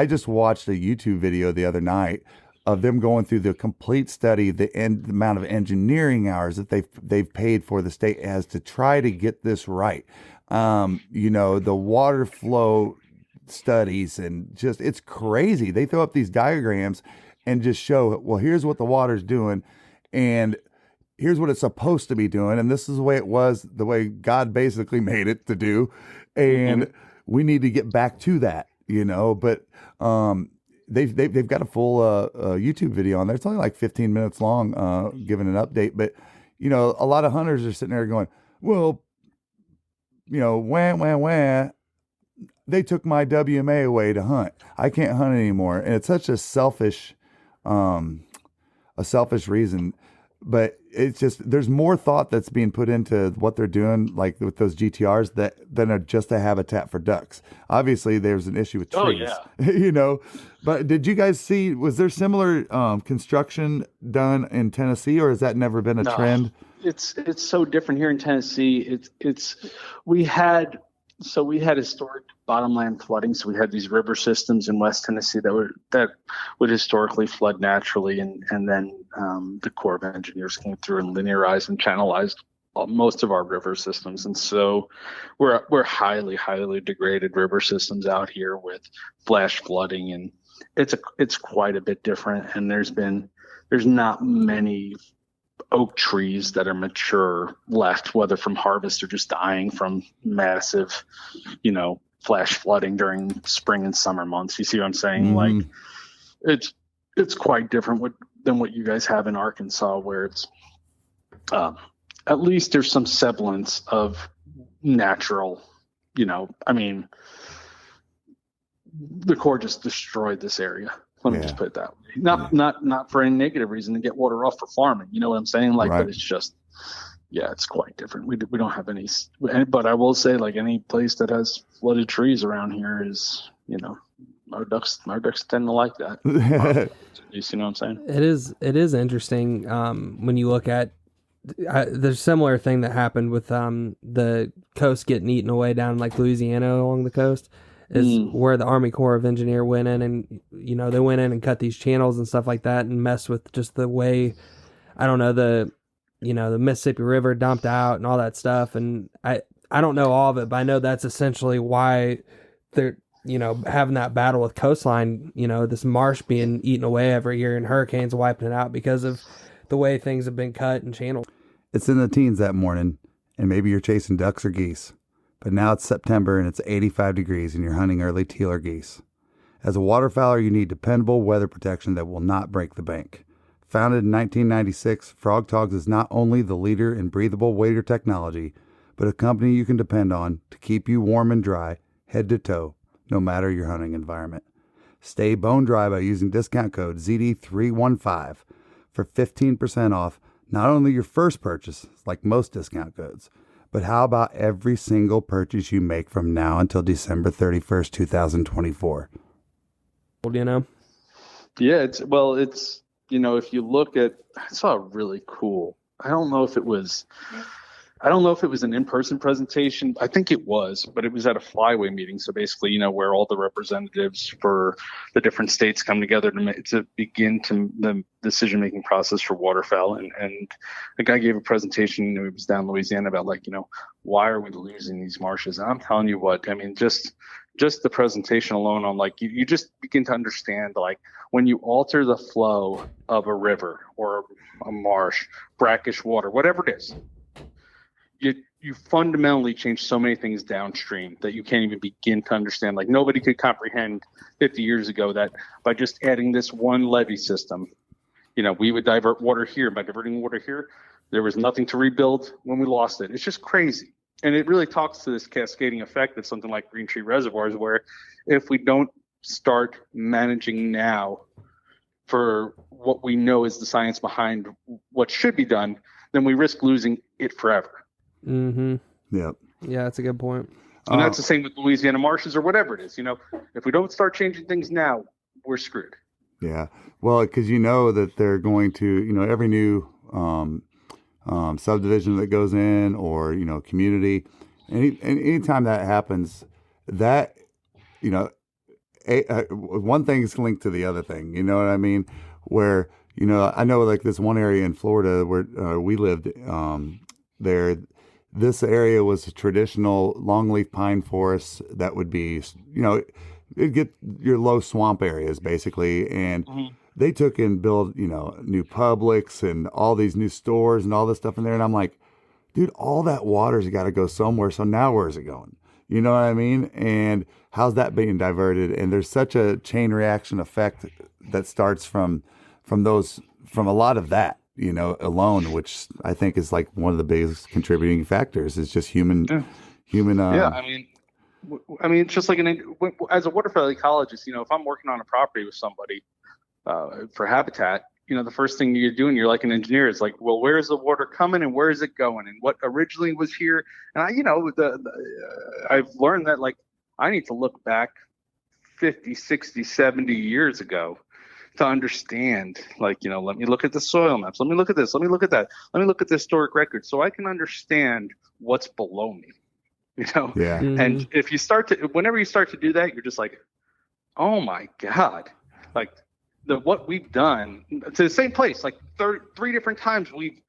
just watched a YouTube video the other night of them going through the complete study, the amount of engineering hours that they've paid for the state as to try to get this right. You know, the water flow studies, and just, it's crazy. They throw up these diagrams and just show, well, here's what the water's doing, and here's what it's supposed to be doing, and this is the way it was, the way God basically made it to do, and we need to get back to that, you know. But they've got a full YouTube video on there. It's only like 15 minutes long, giving an update. But, you know, a lot of hunters are sitting there going, well, you know, wah, they took my WMA away to hunt. I can't hunt anymore. And it's such a selfish reason. But it's just, there's more thought that's being put into what they're doing, like with those GTRs, than are just a habitat for ducks. Obviously, there's an issue with trees, you know. But did you guys see, was there similar construction done in Tennessee, or has that never been a trend? It's so different here in Tennessee. We had historic bottomland flooding. So we had these river systems in West Tennessee that would historically flood naturally, and then the Corps of Engineers came through and linearized and channelized most of our river systems. And so we're highly degraded river systems out here with flash flooding, and it's quite a bit different. And there's not many oak trees that are mature left, whether from harvest or just dying from massive, you know, flash flooding during spring and summer months. You see what I'm saying? Like, it's quite different than what you guys have in Arkansas, where it's at least there's some semblance of natural. I mean, the Corps just destroyed this area. Let me just put it that way. Not for any negative reason to get water off for farming. You know what I'm saying? Like, Right. but it's just, it's quite different. We don't have any, but I will say, like, any place that has flooded trees around here is, our ducks tend to like that. You see what I'm saying? It is interesting when you look at there's a similar thing that happened with the coast getting eaten away down in like Louisiana along the coast is where the Army Corps of Engineer went in and they went in and cut these channels and stuff like that and messed with just the way the Mississippi River dumped out and all that stuff, and I don't know all of it, but I know that's essentially why they're having that battle with coastline, this marsh being eaten away every year and hurricanes wiping it out because of the way things have been cut and channeled. It's in the teens that morning, and maybe you're chasing ducks or geese. But now it's September and it's 85 degrees and you're hunting early teal or geese. As a waterfowler, you need dependable weather protection that will not break the bank. Founded in 1996, Frog Togs is not only the leader in breathable wader technology, but a company you can depend on to keep you warm and dry, head to toe, no matter your hunting environment. Stay bone dry by using discount code ZD315 for 15% off not only your first purchase, like most discount codes, but how about every single purchase you make from now until December 31st, 2024? Yeah, it's if you look at, I saw a really cool, I don't know if it was an in-person presentation. I think it was, but it was at a flyway meeting. So basically, where all the representatives for the different states come together to begin the decision-making process for waterfowl. And the guy gave a presentation, he was down in Louisiana about why are we losing these marshes? And I'm telling you what, I mean, just the presentation alone on you just begin to understand, when you alter the flow of a river or a marsh, brackish water, whatever it is, you fundamentally change so many things downstream that you can't even begin to understand. Like, nobody could comprehend 50 years ago that by just adding this one levee system, we would divert water here. By diverting water here, there was nothing to rebuild when we lost it. It's just crazy. And it really talks to this cascading effect of something like Green Tree Reservoirs, where if we don't start managing now for what we know is the science behind what should be done, then we risk losing it forever. Mm-hmm. Yep. Yeah, that's a good point. And that's the same with Louisiana marshes or whatever it is. If we don't start changing things now, we're screwed. Yeah. Well, because that they're going to, every new subdivision that goes in or, community, anytime that happens, that, one thing is linked to the other thing. You know what I mean? Where, I know like this one area in Florida where we lived there. This area was a traditional longleaf pine forest that would be, it'd get your low swamp areas basically. And they took and built, new Publix and all these new stores and all this stuff in there. And I'm like, dude, all that water's got to go somewhere. So now where's it going? You know what I mean? And how's that being diverted? And there's such a chain reaction effect that starts from a lot of that. Alone, which I think is like one of the biggest contributing factors is just human. I mean, it's just like as a waterfowl ecologist, if I'm working on a property with somebody for habitat, the first thing you're doing, you're like an engineer, is like, well, where is the water coming and where is it going and what originally was here? And I've learned that I need to look back 50, 60, 70 years ago to understand, let me look at the soil maps. Let me look at this. Let me look at that. Let me look at the historic record so I can understand what's below me, Yeah. Mm-hmm. And whenever you start to do that, you're just like, oh my God, what we've done to the same place, three different times we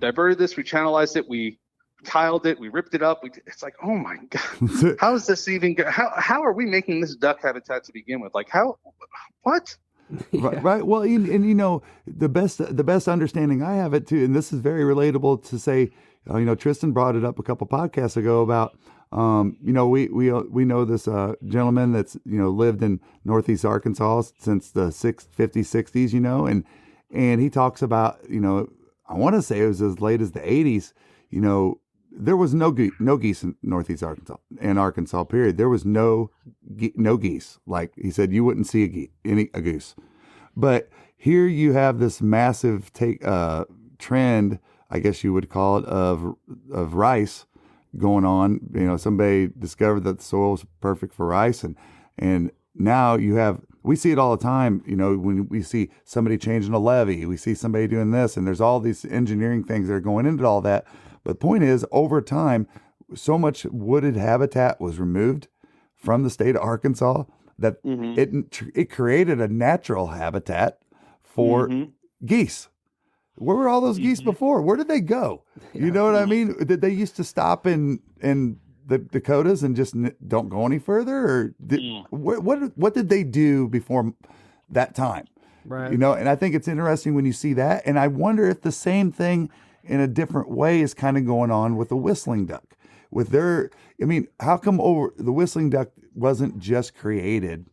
diverted this, we channelized it, we tiled it, we ripped it up. It's like, oh my God, how is this even how are we making this duck habitat to begin with? What? Yeah. Right. Well, the best understanding I have it too, and this is very relatable to say, Tristan brought it up a couple podcasts ago about We know this gentleman that's lived in Northeast Arkansas since the 50s, 60s, and he talks about I want to say it was as late as the 80s. There was no geese in Northeast Arkansas. Period. There was no geese. Like he said, you wouldn't see a goose. But here you have this massive trend, I guess you would call it, of rice going on. Somebody discovered that the soil is perfect for rice, and now we see it all the time. When we see somebody changing a levee, we see somebody doing this, and there's all these engineering things that are going into all that. But the point is, over time, so much wooded habitat was removed from the state of Arkansas that it created a natural habitat for geese. Where were all those geese before? Where did they go? You know what I mean? Did they used to stop in the Dakotas and just don't go any further? Or what did they do before that time? Right. And I think it's interesting when you see that. And I wonder if the same thing in a different way is kind of going on with the whistling duck. How come the whistling duck wasn't just created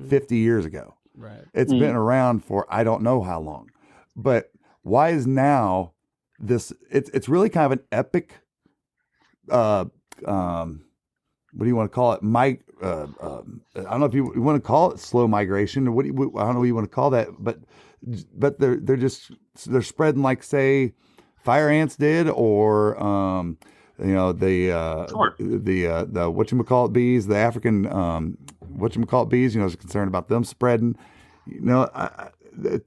50 years ago? Right. It's been around for I don't know how long. But why is now this? It's really kind of an epic. What do you want to call it? I don't know if you want to call it slow migration, or I don't know what you want to call that. But they're spreading like, say, fire ants did, or the whatchamacallit bees, the African whatchamacallit bees. I was concerned about them spreading.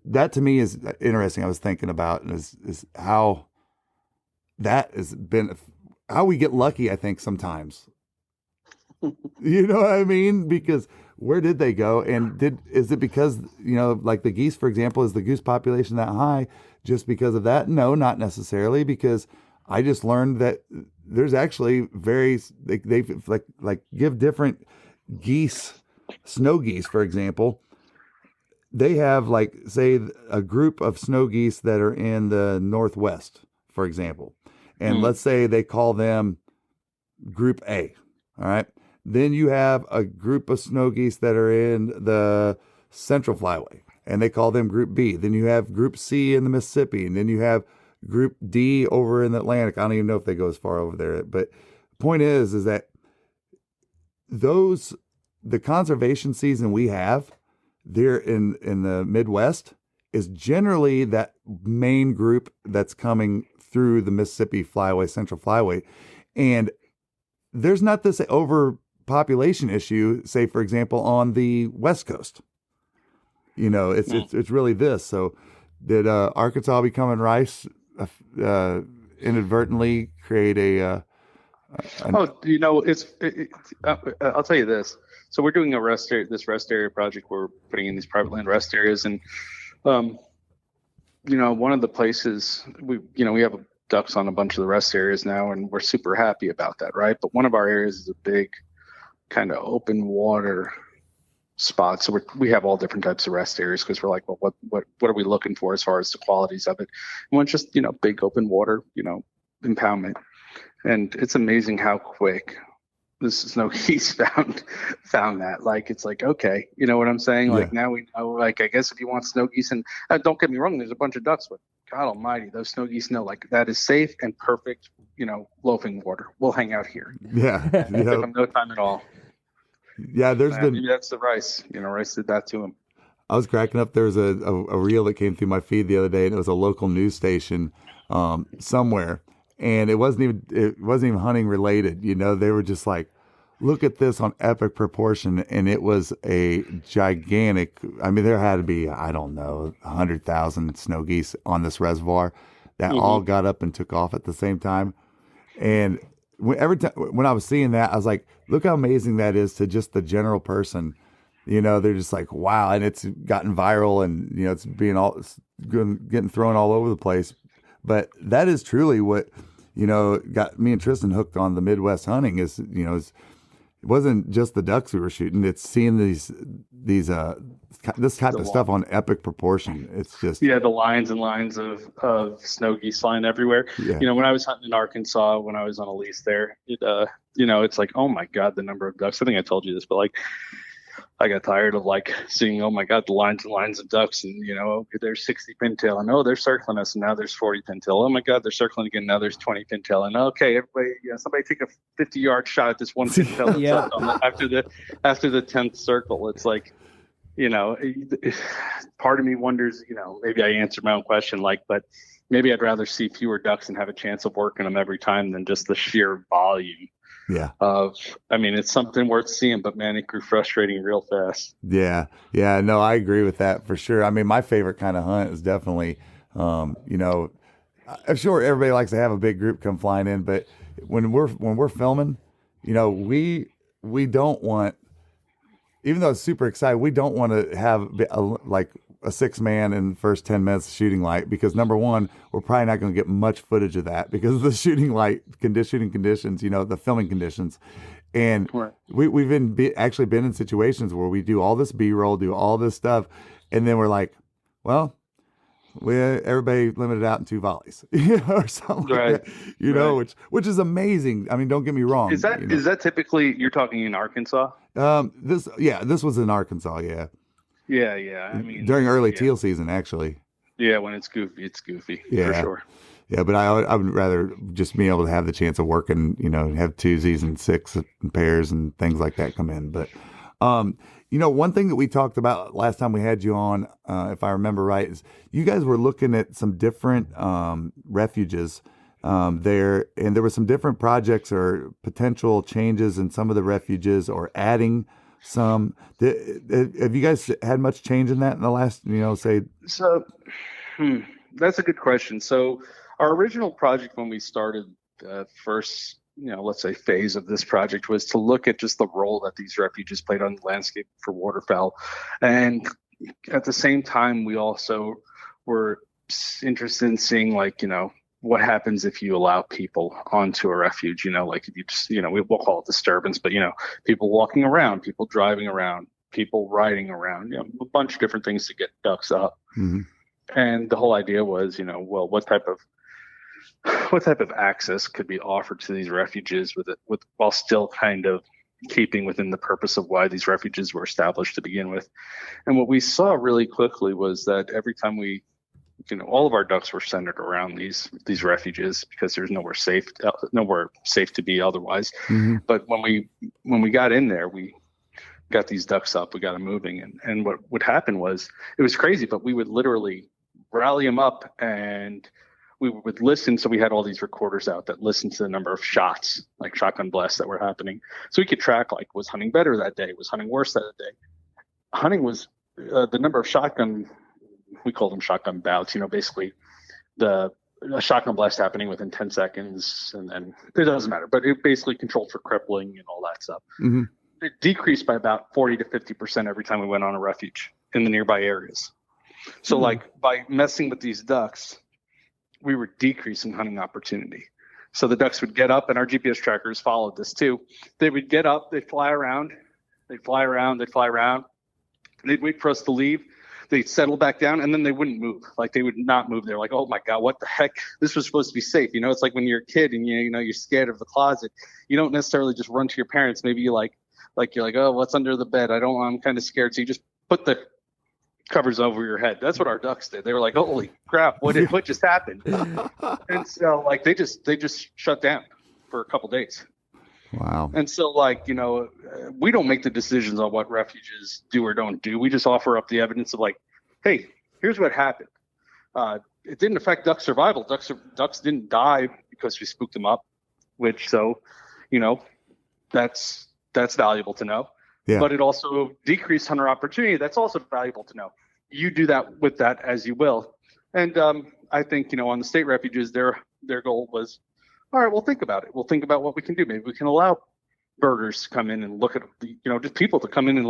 That to me is interesting. I was thinking about is how that has been, how we get lucky, I think, sometimes. You know what I mean? Because where did they go? And is it because, like the geese, for example, is the goose population that high just because of that? No, not necessarily, because I just learned that there's actually they give different geese, snow geese, for example. They have, like, say, a group of snow geese that are in the Northwest, for example. And let's say they call them Group A, all right? Then you have a group of snow geese that are in the Central Flyway, and they call them Group B. Then you have Group C in the Mississippi, and then you have Group D over in the Atlantic. I don't even know if they go as far over there. But the point is that the conservation season we have there in the Midwest is generally that main group that's coming through the Mississippi Flyway, Central Flyway. And there's not this overpopulation issue, say, for example, on the West Coast. It's really this. So did Arkansas becoming rice inadvertently create I'll tell you this. So we're doing this rest area project. We're putting in these private land rest areas, and one of the places we have ducks on a bunch of the rest areas now, and we're super happy about that, right? But one of our areas is a big kind of open water spot. So we have all different types of rest areas because we're like, well, what are we looking for as far as the qualities of it? We want just big open water, impoundment, and it's amazing how quick the snow geese found that. Like, it's like, okay, you know what I'm saying? Like, now we know, like, I guess if you want snow geese, and don't get me wrong, there's a bunch of ducks, but God almighty, those snow geese know, like, that is safe and perfect, loafing water. We'll hang out here. Yeah. Took them no time at all. Yeah, Maybe that's the rice. Rice did that to him. I was cracking up. There was a reel that came through my feed the other day, and it was a local news station somewhere. And it wasn't even hunting related. They were just like, look at this on epic proportion. And it was a gigantic, there had to be, I don't know, 100,000 snow geese on this reservoir that all got up and took off at the same time. And every time when I was seeing that, I was like, look how amazing that is to just the general person. They're just like, wow. And it's gotten viral, and, it's getting thrown all over the place. But that is truly what, got me and Tristan hooked on the Midwest hunting is it wasn't just the ducks we were shooting. It's seeing this type of stuff on epic proportion. It's just the lines and lines of snow geese flying everywhere. Yeah. When I was hunting in Arkansas, when I was on a lease there, it's like, oh my God, the number of ducks. I think I told you this, but like, I got tired of like seeing, oh my God, the lines and lines of ducks, and okay, there's 60 pintail, and they're circling us, and now there's 40 pintail. Oh my God, they're circling again. Now there's 20 pintail, and okay, everybody, somebody take a 50-yard shot at this one pintail. Yeah. After the 10th circle, it's like, part of me wonders, maybe I answered my own question, but maybe I'd rather see fewer ducks and have a chance of working them every time than just the sheer volume. Yeah. It's something worth seeing, but man, it grew frustrating real fast. Yeah. Yeah. No, I agree with that for sure. I mean, my favorite kind of hunt is definitely, I'm sure everybody likes to have a big group come flying in, but when we're filming, we don't want, even though it's super exciting, we don't want to have a 6-man in the first 10 minutes of shooting light, because number one, we're probably not going to get much footage of that because of the shooting conditions, the filming conditions. And right. we've actually been in situations where we do all this B-roll, do all this stuff, and then we're like, well, everybody limited out in 2 volleys, or something right. like that, which is amazing. I mean, don't get me wrong. Is that typically, you're talking in Arkansas? This was in Arkansas. Yeah. Yeah. I mean, during early teal season, actually. Yeah, when it's goofy, yeah. for sure. Yeah, but I would rather just be able to have the chance of working, have twosies and 6 pairs and things like that come in. But, one thing that we talked about last time we had you on, if I remember right, is you guys were looking at some different refuges there, and there were some different projects or potential changes in some of the refuges, or adding some. Have you guys had much change in that in the last, say? So, that's a good question. So, our original project when we started the first, let's say phase of this project, was to look at just the role that these refuges played on the landscape for waterfowl. And at the same time, we also were interested in seeing, what happens if you allow people onto a refuge, if you just, we'll call it disturbance, but, people walking around, people driving around, people riding around, a bunch of different things to get ducks up. Mm-hmm. And the whole idea was, what type of access could be offered to these refuges while still kind of keeping within the purpose of why these refuges were established to begin with. And what we saw really quickly was that every time all of our ducks were centered around these refuges, because there's nowhere safe to be otherwise. Mm-hmm. But when we got in there, we got these ducks up, we got them moving, and what would happen was, it was crazy, but we would literally rally them up, and we would listen. So we had all these recorders out that listened to the number of shots, like shotgun blasts that were happening. So we could track, was hunting better that day? Was hunting worse that day? Hunting was the number of shotgun, we call them shotgun bouts, basically a shotgun blast happening within 10 seconds, and then it doesn't matter, but it basically controlled for crippling and all that stuff. Mm-hmm. It decreased by about 40 to 50% every time we went on a refuge in the nearby areas. So by messing with these ducks, we were decreasing hunting opportunity. So the ducks would get up, and our GPS trackers followed this too. They would get up, they'd fly around, they'd wait for us to leave. They'd settle back down, and then they wouldn't move. They would not move. They're like, oh my God, what the heck? This was supposed to be safe. It's like when you're a kid and you're scared of the closet. You don't necessarily just run to your parents. Maybe you're like, oh, what's under the bed? I'm kind of scared. So you just put the covers over your head. That's what our ducks did. They were like, holy crap, what just happened? And so they just shut down for a couple days. Wow. And so we don't make the decisions on what refuges do or don't do. We just offer up the evidence of hey, here's what happened. It didn't affect duck survival. Ducks didn't die because we spooked them up, that's valuable to know. Yeah. But it also decreased hunter opportunity. That's also valuable to know. You do that with that as you will. And I think, on the state refuges, their goal was, all right, we'll think about it. We'll think about what we can do. Maybe we can allow birders to come in and look at, just people to come in and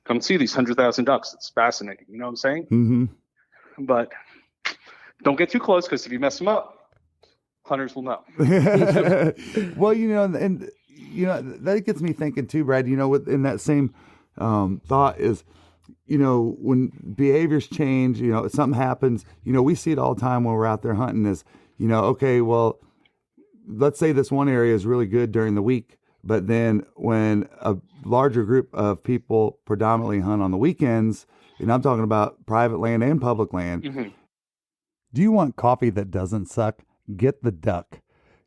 come see these 100,000 ducks. It's fascinating. You know what I'm saying? Mm-hmm. But don't get too close, because if you mess them up, hunters will know. Well, and that gets me thinking too, Brad. In that same thought is, when behaviors change, something happens. We see it all the time when we're out there hunting. Is okay, well, let's say this one area is really good during the week, but then when a larger group of people predominantly hunt on the weekends, and I'm talking about private land and public land. Mm-hmm. Do you want coffee that doesn't suck? Get the Duck.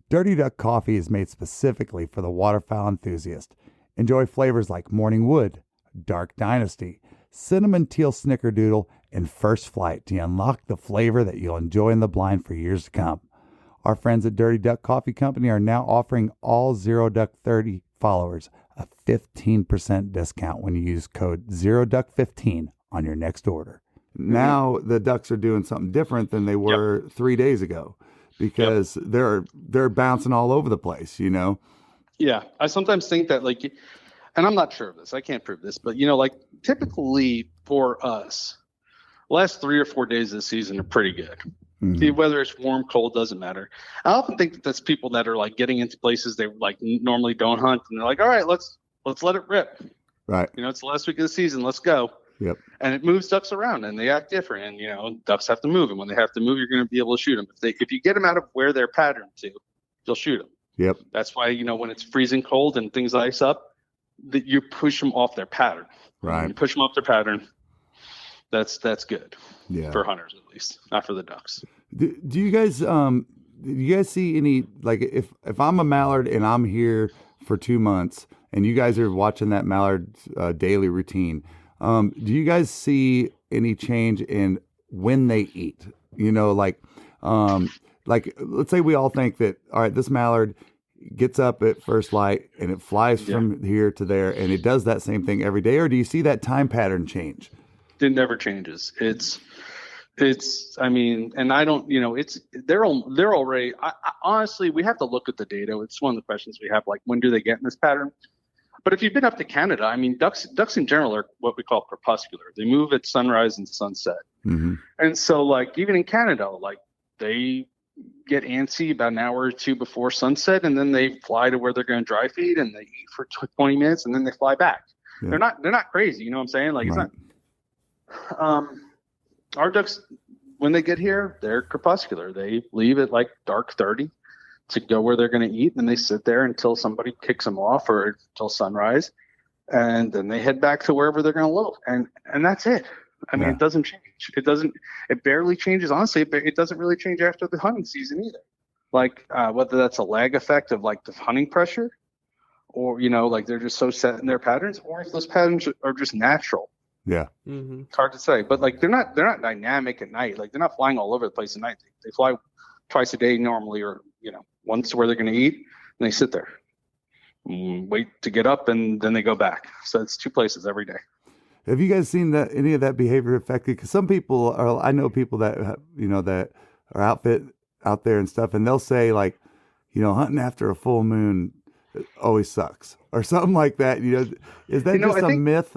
Dirty Duck coffee is made specifically for the waterfowl enthusiast. Enjoy flavors like Morning Wood, Dark Dynasty, Cinnamon Teal Snickerdoodle, and First Flight to unlock the flavor that you'll enjoy in the blind for years to come. Our friends at Dirty Duck Coffee Company are now offering all Zero Duck 30 followers a 15% discount when you use code ZeroDuck15 on your next order. Now the ducks are doing something different than they were 3 days ago, because they're bouncing all over the place, Yeah, I sometimes think that, and I'm not sure of this, I can't prove this, but typically for us, last 3 or 4 days of the season are pretty good. Mm-hmm. Whether it's warm, cold, doesn't matter. I often think that that's people that are getting into places they normally don't hunt, and they're like, all right, let's let it rip. Right. It's the last week of the season, let's go. Yep. And it moves ducks around, and they act different. And ducks have to move, and when they have to move, you're going to be able to shoot them. If you get them out of where they're patterned to, you'll shoot them. Yep. That's why when it's freezing cold and things ice up, that you push them off their pattern. Right. When you push them off their pattern, that's good. Yeah. For hunters, at least, not for the ducks. Do you guys see any, if I'm a mallard and I'm here for 2 months and you guys are watching that mallard daily routine, do you guys see any change in when they eat? Let's say we all think that, all right, this mallard gets up at first light and it flies from here to there, and it does that same thing every day, or do you see that time pattern change? It never changes. And I don't, they're already, honestly, we have to look at the data. It's one of the questions we have, when do they get in this pattern? But if you've been up to Canada, ducks in general are what we call crepuscular. They move at sunrise and sunset. Mm-hmm. And so even in Canada, they get antsy about an hour or two before sunset, and then they fly to where they're going to dry feed, and they eat for 20 minutes, and then they fly back. Yeah. They're not crazy. You know what I'm saying? It's not, our ducks, when they get here, they're crepuscular. They leave at dark 30 to go where they're going to eat, and they sit there until somebody kicks them off or until sunrise, and then they head back to wherever they're going to load, and that's it. It doesn't change. It barely changes. Honestly, it doesn't really change after the hunting season either. Whether that's a lag effect of the hunting pressure, or they're just so set in their patterns, or if those patterns are just natural. Yeah. Mm-hmm. It's hard to say, but they're not dynamic at night. They're not flying all over the place at night. They fly twice a day normally, or once to where they're going to eat, and they sit there, wait to get up, and then they go back. So it's 2 places every day. Have you guys seen any of that behavior affected? Because some people I know people that that are out there and stuff, and they'll say hunting after a full moon always sucks or something like that. Is that just a myth?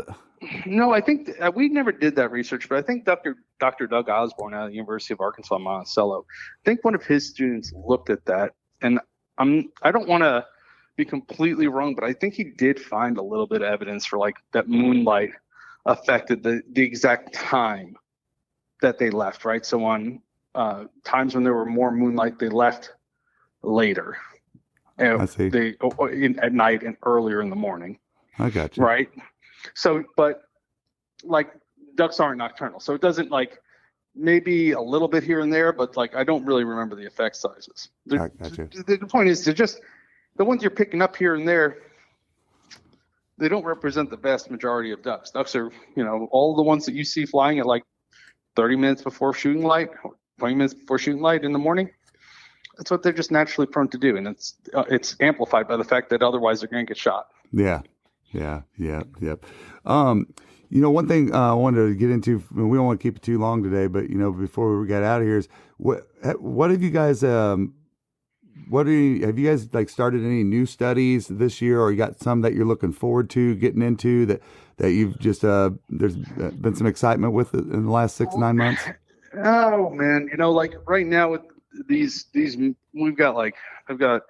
No, I think we never did that research, but I think Dr. Doug Osborne out of the University of Arkansas Monticello, I think one of his students looked at that, and I don't want to be completely wrong, but I think he did find a little bit of evidence for that moonlight affected the exact time that they left, right? So on times when there were more moonlight, they left later. I see. At night and earlier in the morning. I got you. Right. So, but ducks aren't nocturnal, so it doesn't maybe a little bit here and there, but I don't really remember the effect sizes. I got you. The point is, they're just the ones you're picking up here and there. They don't represent the vast majority of ducks. Ducks are, all the ones that you see flying at 30 minutes before shooting light, or 20 minutes before shooting light in the morning. That's what they're just naturally prone to do, and it's amplified by the fact that otherwise they're going to get shot. Yeah. One thing I wanted to get into, we don't want to keep it too long today, but before we get out of here, is what have you guys have you guys started any new studies this year, or you got some that you're looking forward to getting into that you've just there's been some excitement with it in the last 6-9 months? Oh man, right now with these we've got I've got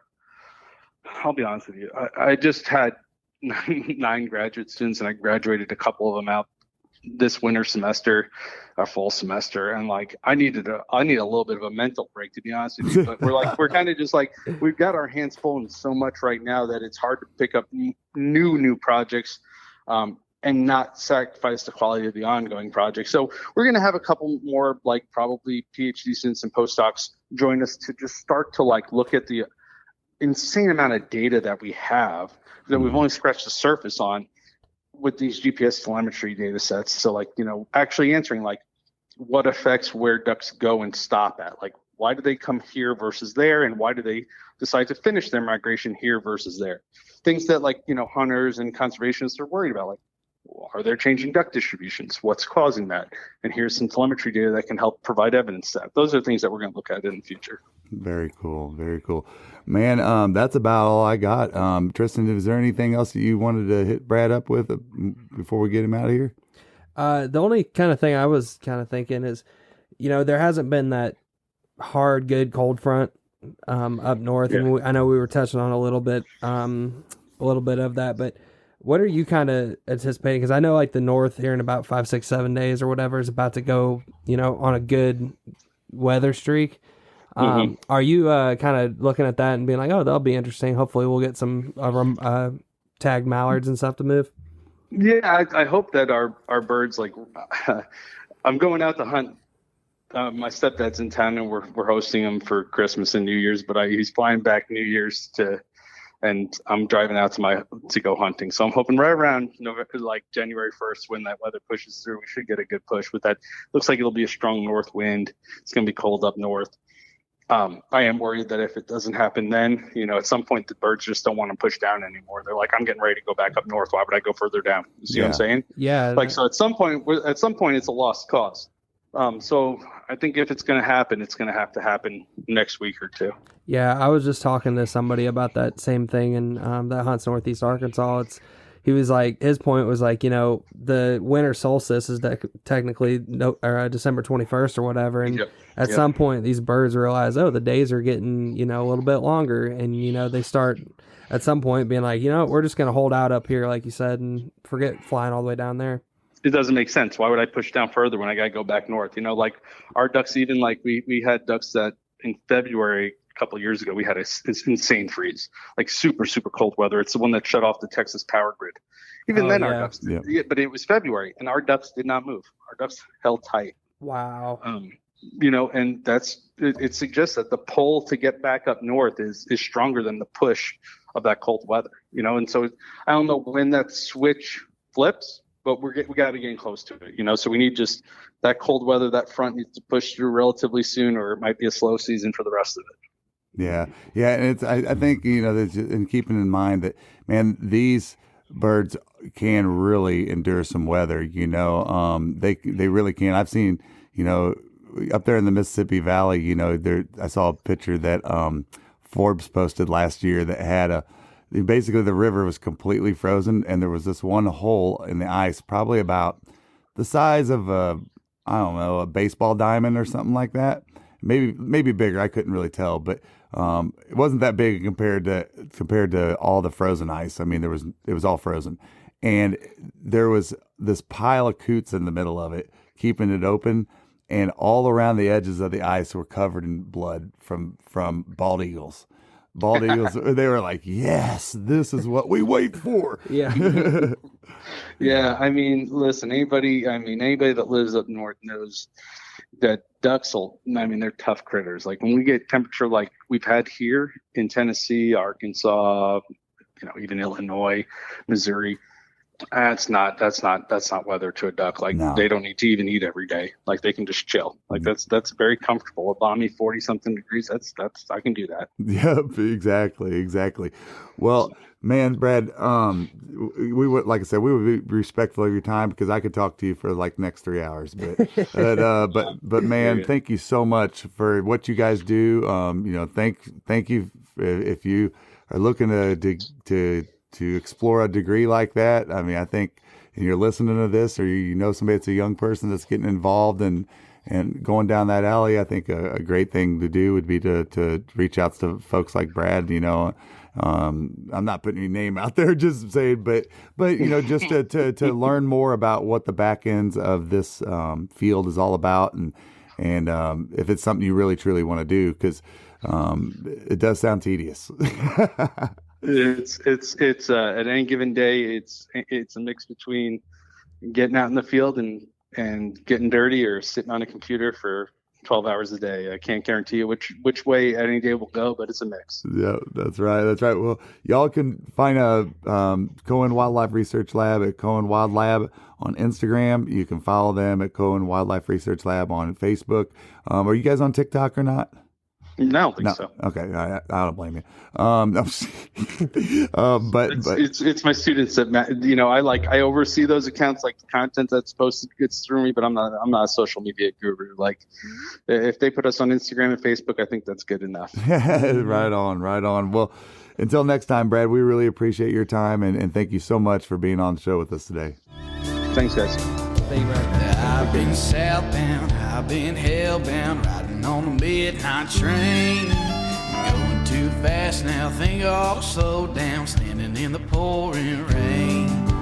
I'll be honest with you. I just had 9 graduate students, and I graduated a couple of them out this winter semester, our fall semester, and like I need a little bit of a mental break, to be honest with you. But we're kind of just like, we've got our hands full in so much right now that it's hard to pick up new projects, and not sacrifice the quality of the ongoing project. So we're going to have a couple more, like probably PhD students and postdocs join us to just start to like look at the insane amount of data that we have that we've only scratched the surface on with these GPS telemetry data sets. So like, actually answering like what affects where ducks go and stop at, like why do they come here versus there, and why do they decide to finish their migration here versus there? Things that like, hunters and conservationists are worried about, like, are there changing duck distributions? What's causing that? And here's some telemetry data that can help provide evidence to that. Those are things that we're going to look at in the future. Very cool. Very cool. Man, that's about all I got. Tristan, is there anything else that you wanted to hit Brad up with before we get him out of here? The only kind of thing I was kind of thinking is, there hasn't been that hard, good cold front up north. Yeah. And I know we were touching on a little bit of that, but what are you kind of anticipating? Because I know like the north here in about 5, 6, 7 days or whatever is about to go, on a good weather streak. Are you kind of looking at that and being like, oh, that'll be interesting. Hopefully we'll get some tagged mallards and stuff to move. Yeah, I hope that our birds, like, I'm going out to hunt. My stepdad's in town and we're hosting him for Christmas and New Year's, but he's flying back New Year's and I'm driving out to go hunting. So I'm hoping right around November, like January 1st, when that weather pushes through, we should get a good push with that. Looks like it'll be a strong north wind. It's going to be cold up north. I am worried that if it doesn't happen then, at some point the birds just don't want to push down anymore. They're like, I'm getting ready to go back up north. Why would I go further down? You see what I'm saying? Yeah. Like, so at some point it's a lost cause. So I think if it's going to happen, it's going to have to happen next week or two. Yeah, I was just talking to somebody about that same thing, and that hunts Northeast Arkansas. His point was like, the winter solstice is technically December 21st or whatever, and at some point these birds realize, the days are getting a little bit longer, and they start at some point being like, we're just going to hold out up here, like you said, and forget flying all the way down there. It doesn't make sense. Why would I push down further when I got to go back north? Like our ducks, even like we had ducks that in February a couple of years ago, we had this insane freeze, like super, super cold weather. It's the one that shut off the Texas power grid. Even then, our ducks, but it was February and our ducks did not move. Our ducks held tight. Wow. And it suggests that the pull to get back up north is stronger than the push of that cold weather, and so I don't know when that switch flips, but we got to be getting close to it, so we need just that cold weather, that front needs to push through relatively soon, or it might be a slow season for the rest of it. Yeah. And I think, and keeping in mind that, man, these birds can really endure some weather, they really can. I've seen, up there in the Mississippi Valley, I saw a picture that Forbes posted last year that had basically the river was completely frozen, and there was this one hole in the ice, probably about the size of a baseball diamond or something like that. Maybe bigger. I couldn't really tell, but it wasn't that big compared to all the frozen ice. I mean, it was all frozen, and there was this pile of coots in the middle of it, keeping it open, and all around the edges of the ice were covered in blood from bald eagles. Bald eagles, they were like, yes, this is what we wait for. Yeah. Yeah. I mean, listen, anybody that lives up north knows that ducks they're tough critters. Like when we get temperature like we've had here in Tennessee, Arkansas, even Illinois, Missouri, that's not weather to a duck. Like They don't need to even eat every day. Like they can just chill. Like that's very comfortable. A balmy 40 something degrees. That's I can do that. Yep, exactly. Well, man, Brad, we would, like I said, we would be respectful of your time because I could talk to you for like next 3 hours. But man, thank you so much for what you guys do. Thank you if you are looking to explore a degree like that. I mean, I think, and you're listening to this, or somebody that's a young person that's getting involved in and going down that alley, I think a great thing to do would be to reach out to folks like Brad. I'm not putting your name out there, just saying, but just to learn more about what the back ends of this field is all about, and if it's something you really truly want to do, because it does sound tedious. It's at any given day, it's a mix between getting out in the field and getting dirty, or sitting on a computer for 12 hours a day. I can't guarantee you which way any day will go, but it's a mix. Yeah, that's right. Well, y'all can find a Cohen Wildlife Research Lab at Cohen Wild Lab on Instagram. You can follow them at Cohen Wildlife Research Lab on Facebook. Are you guys on TikTok or not? No, I don't think so. Okay, I don't blame you. But it's my students that I oversee those accounts. Like, the content that's posted gets through me, but I'm not a social media guru. Like, if they put us on Instagram and Facebook, I think that's good enough. Right on. Well, until next time, Brad, we really appreciate your time, and thank you so much for being on the show with us today. Thanks, guys. Thank you, Brad. I've been southbound, I've been hellbound, riding on the midnight train. Going too fast now, think I ought to slow down, standing in the pouring rain.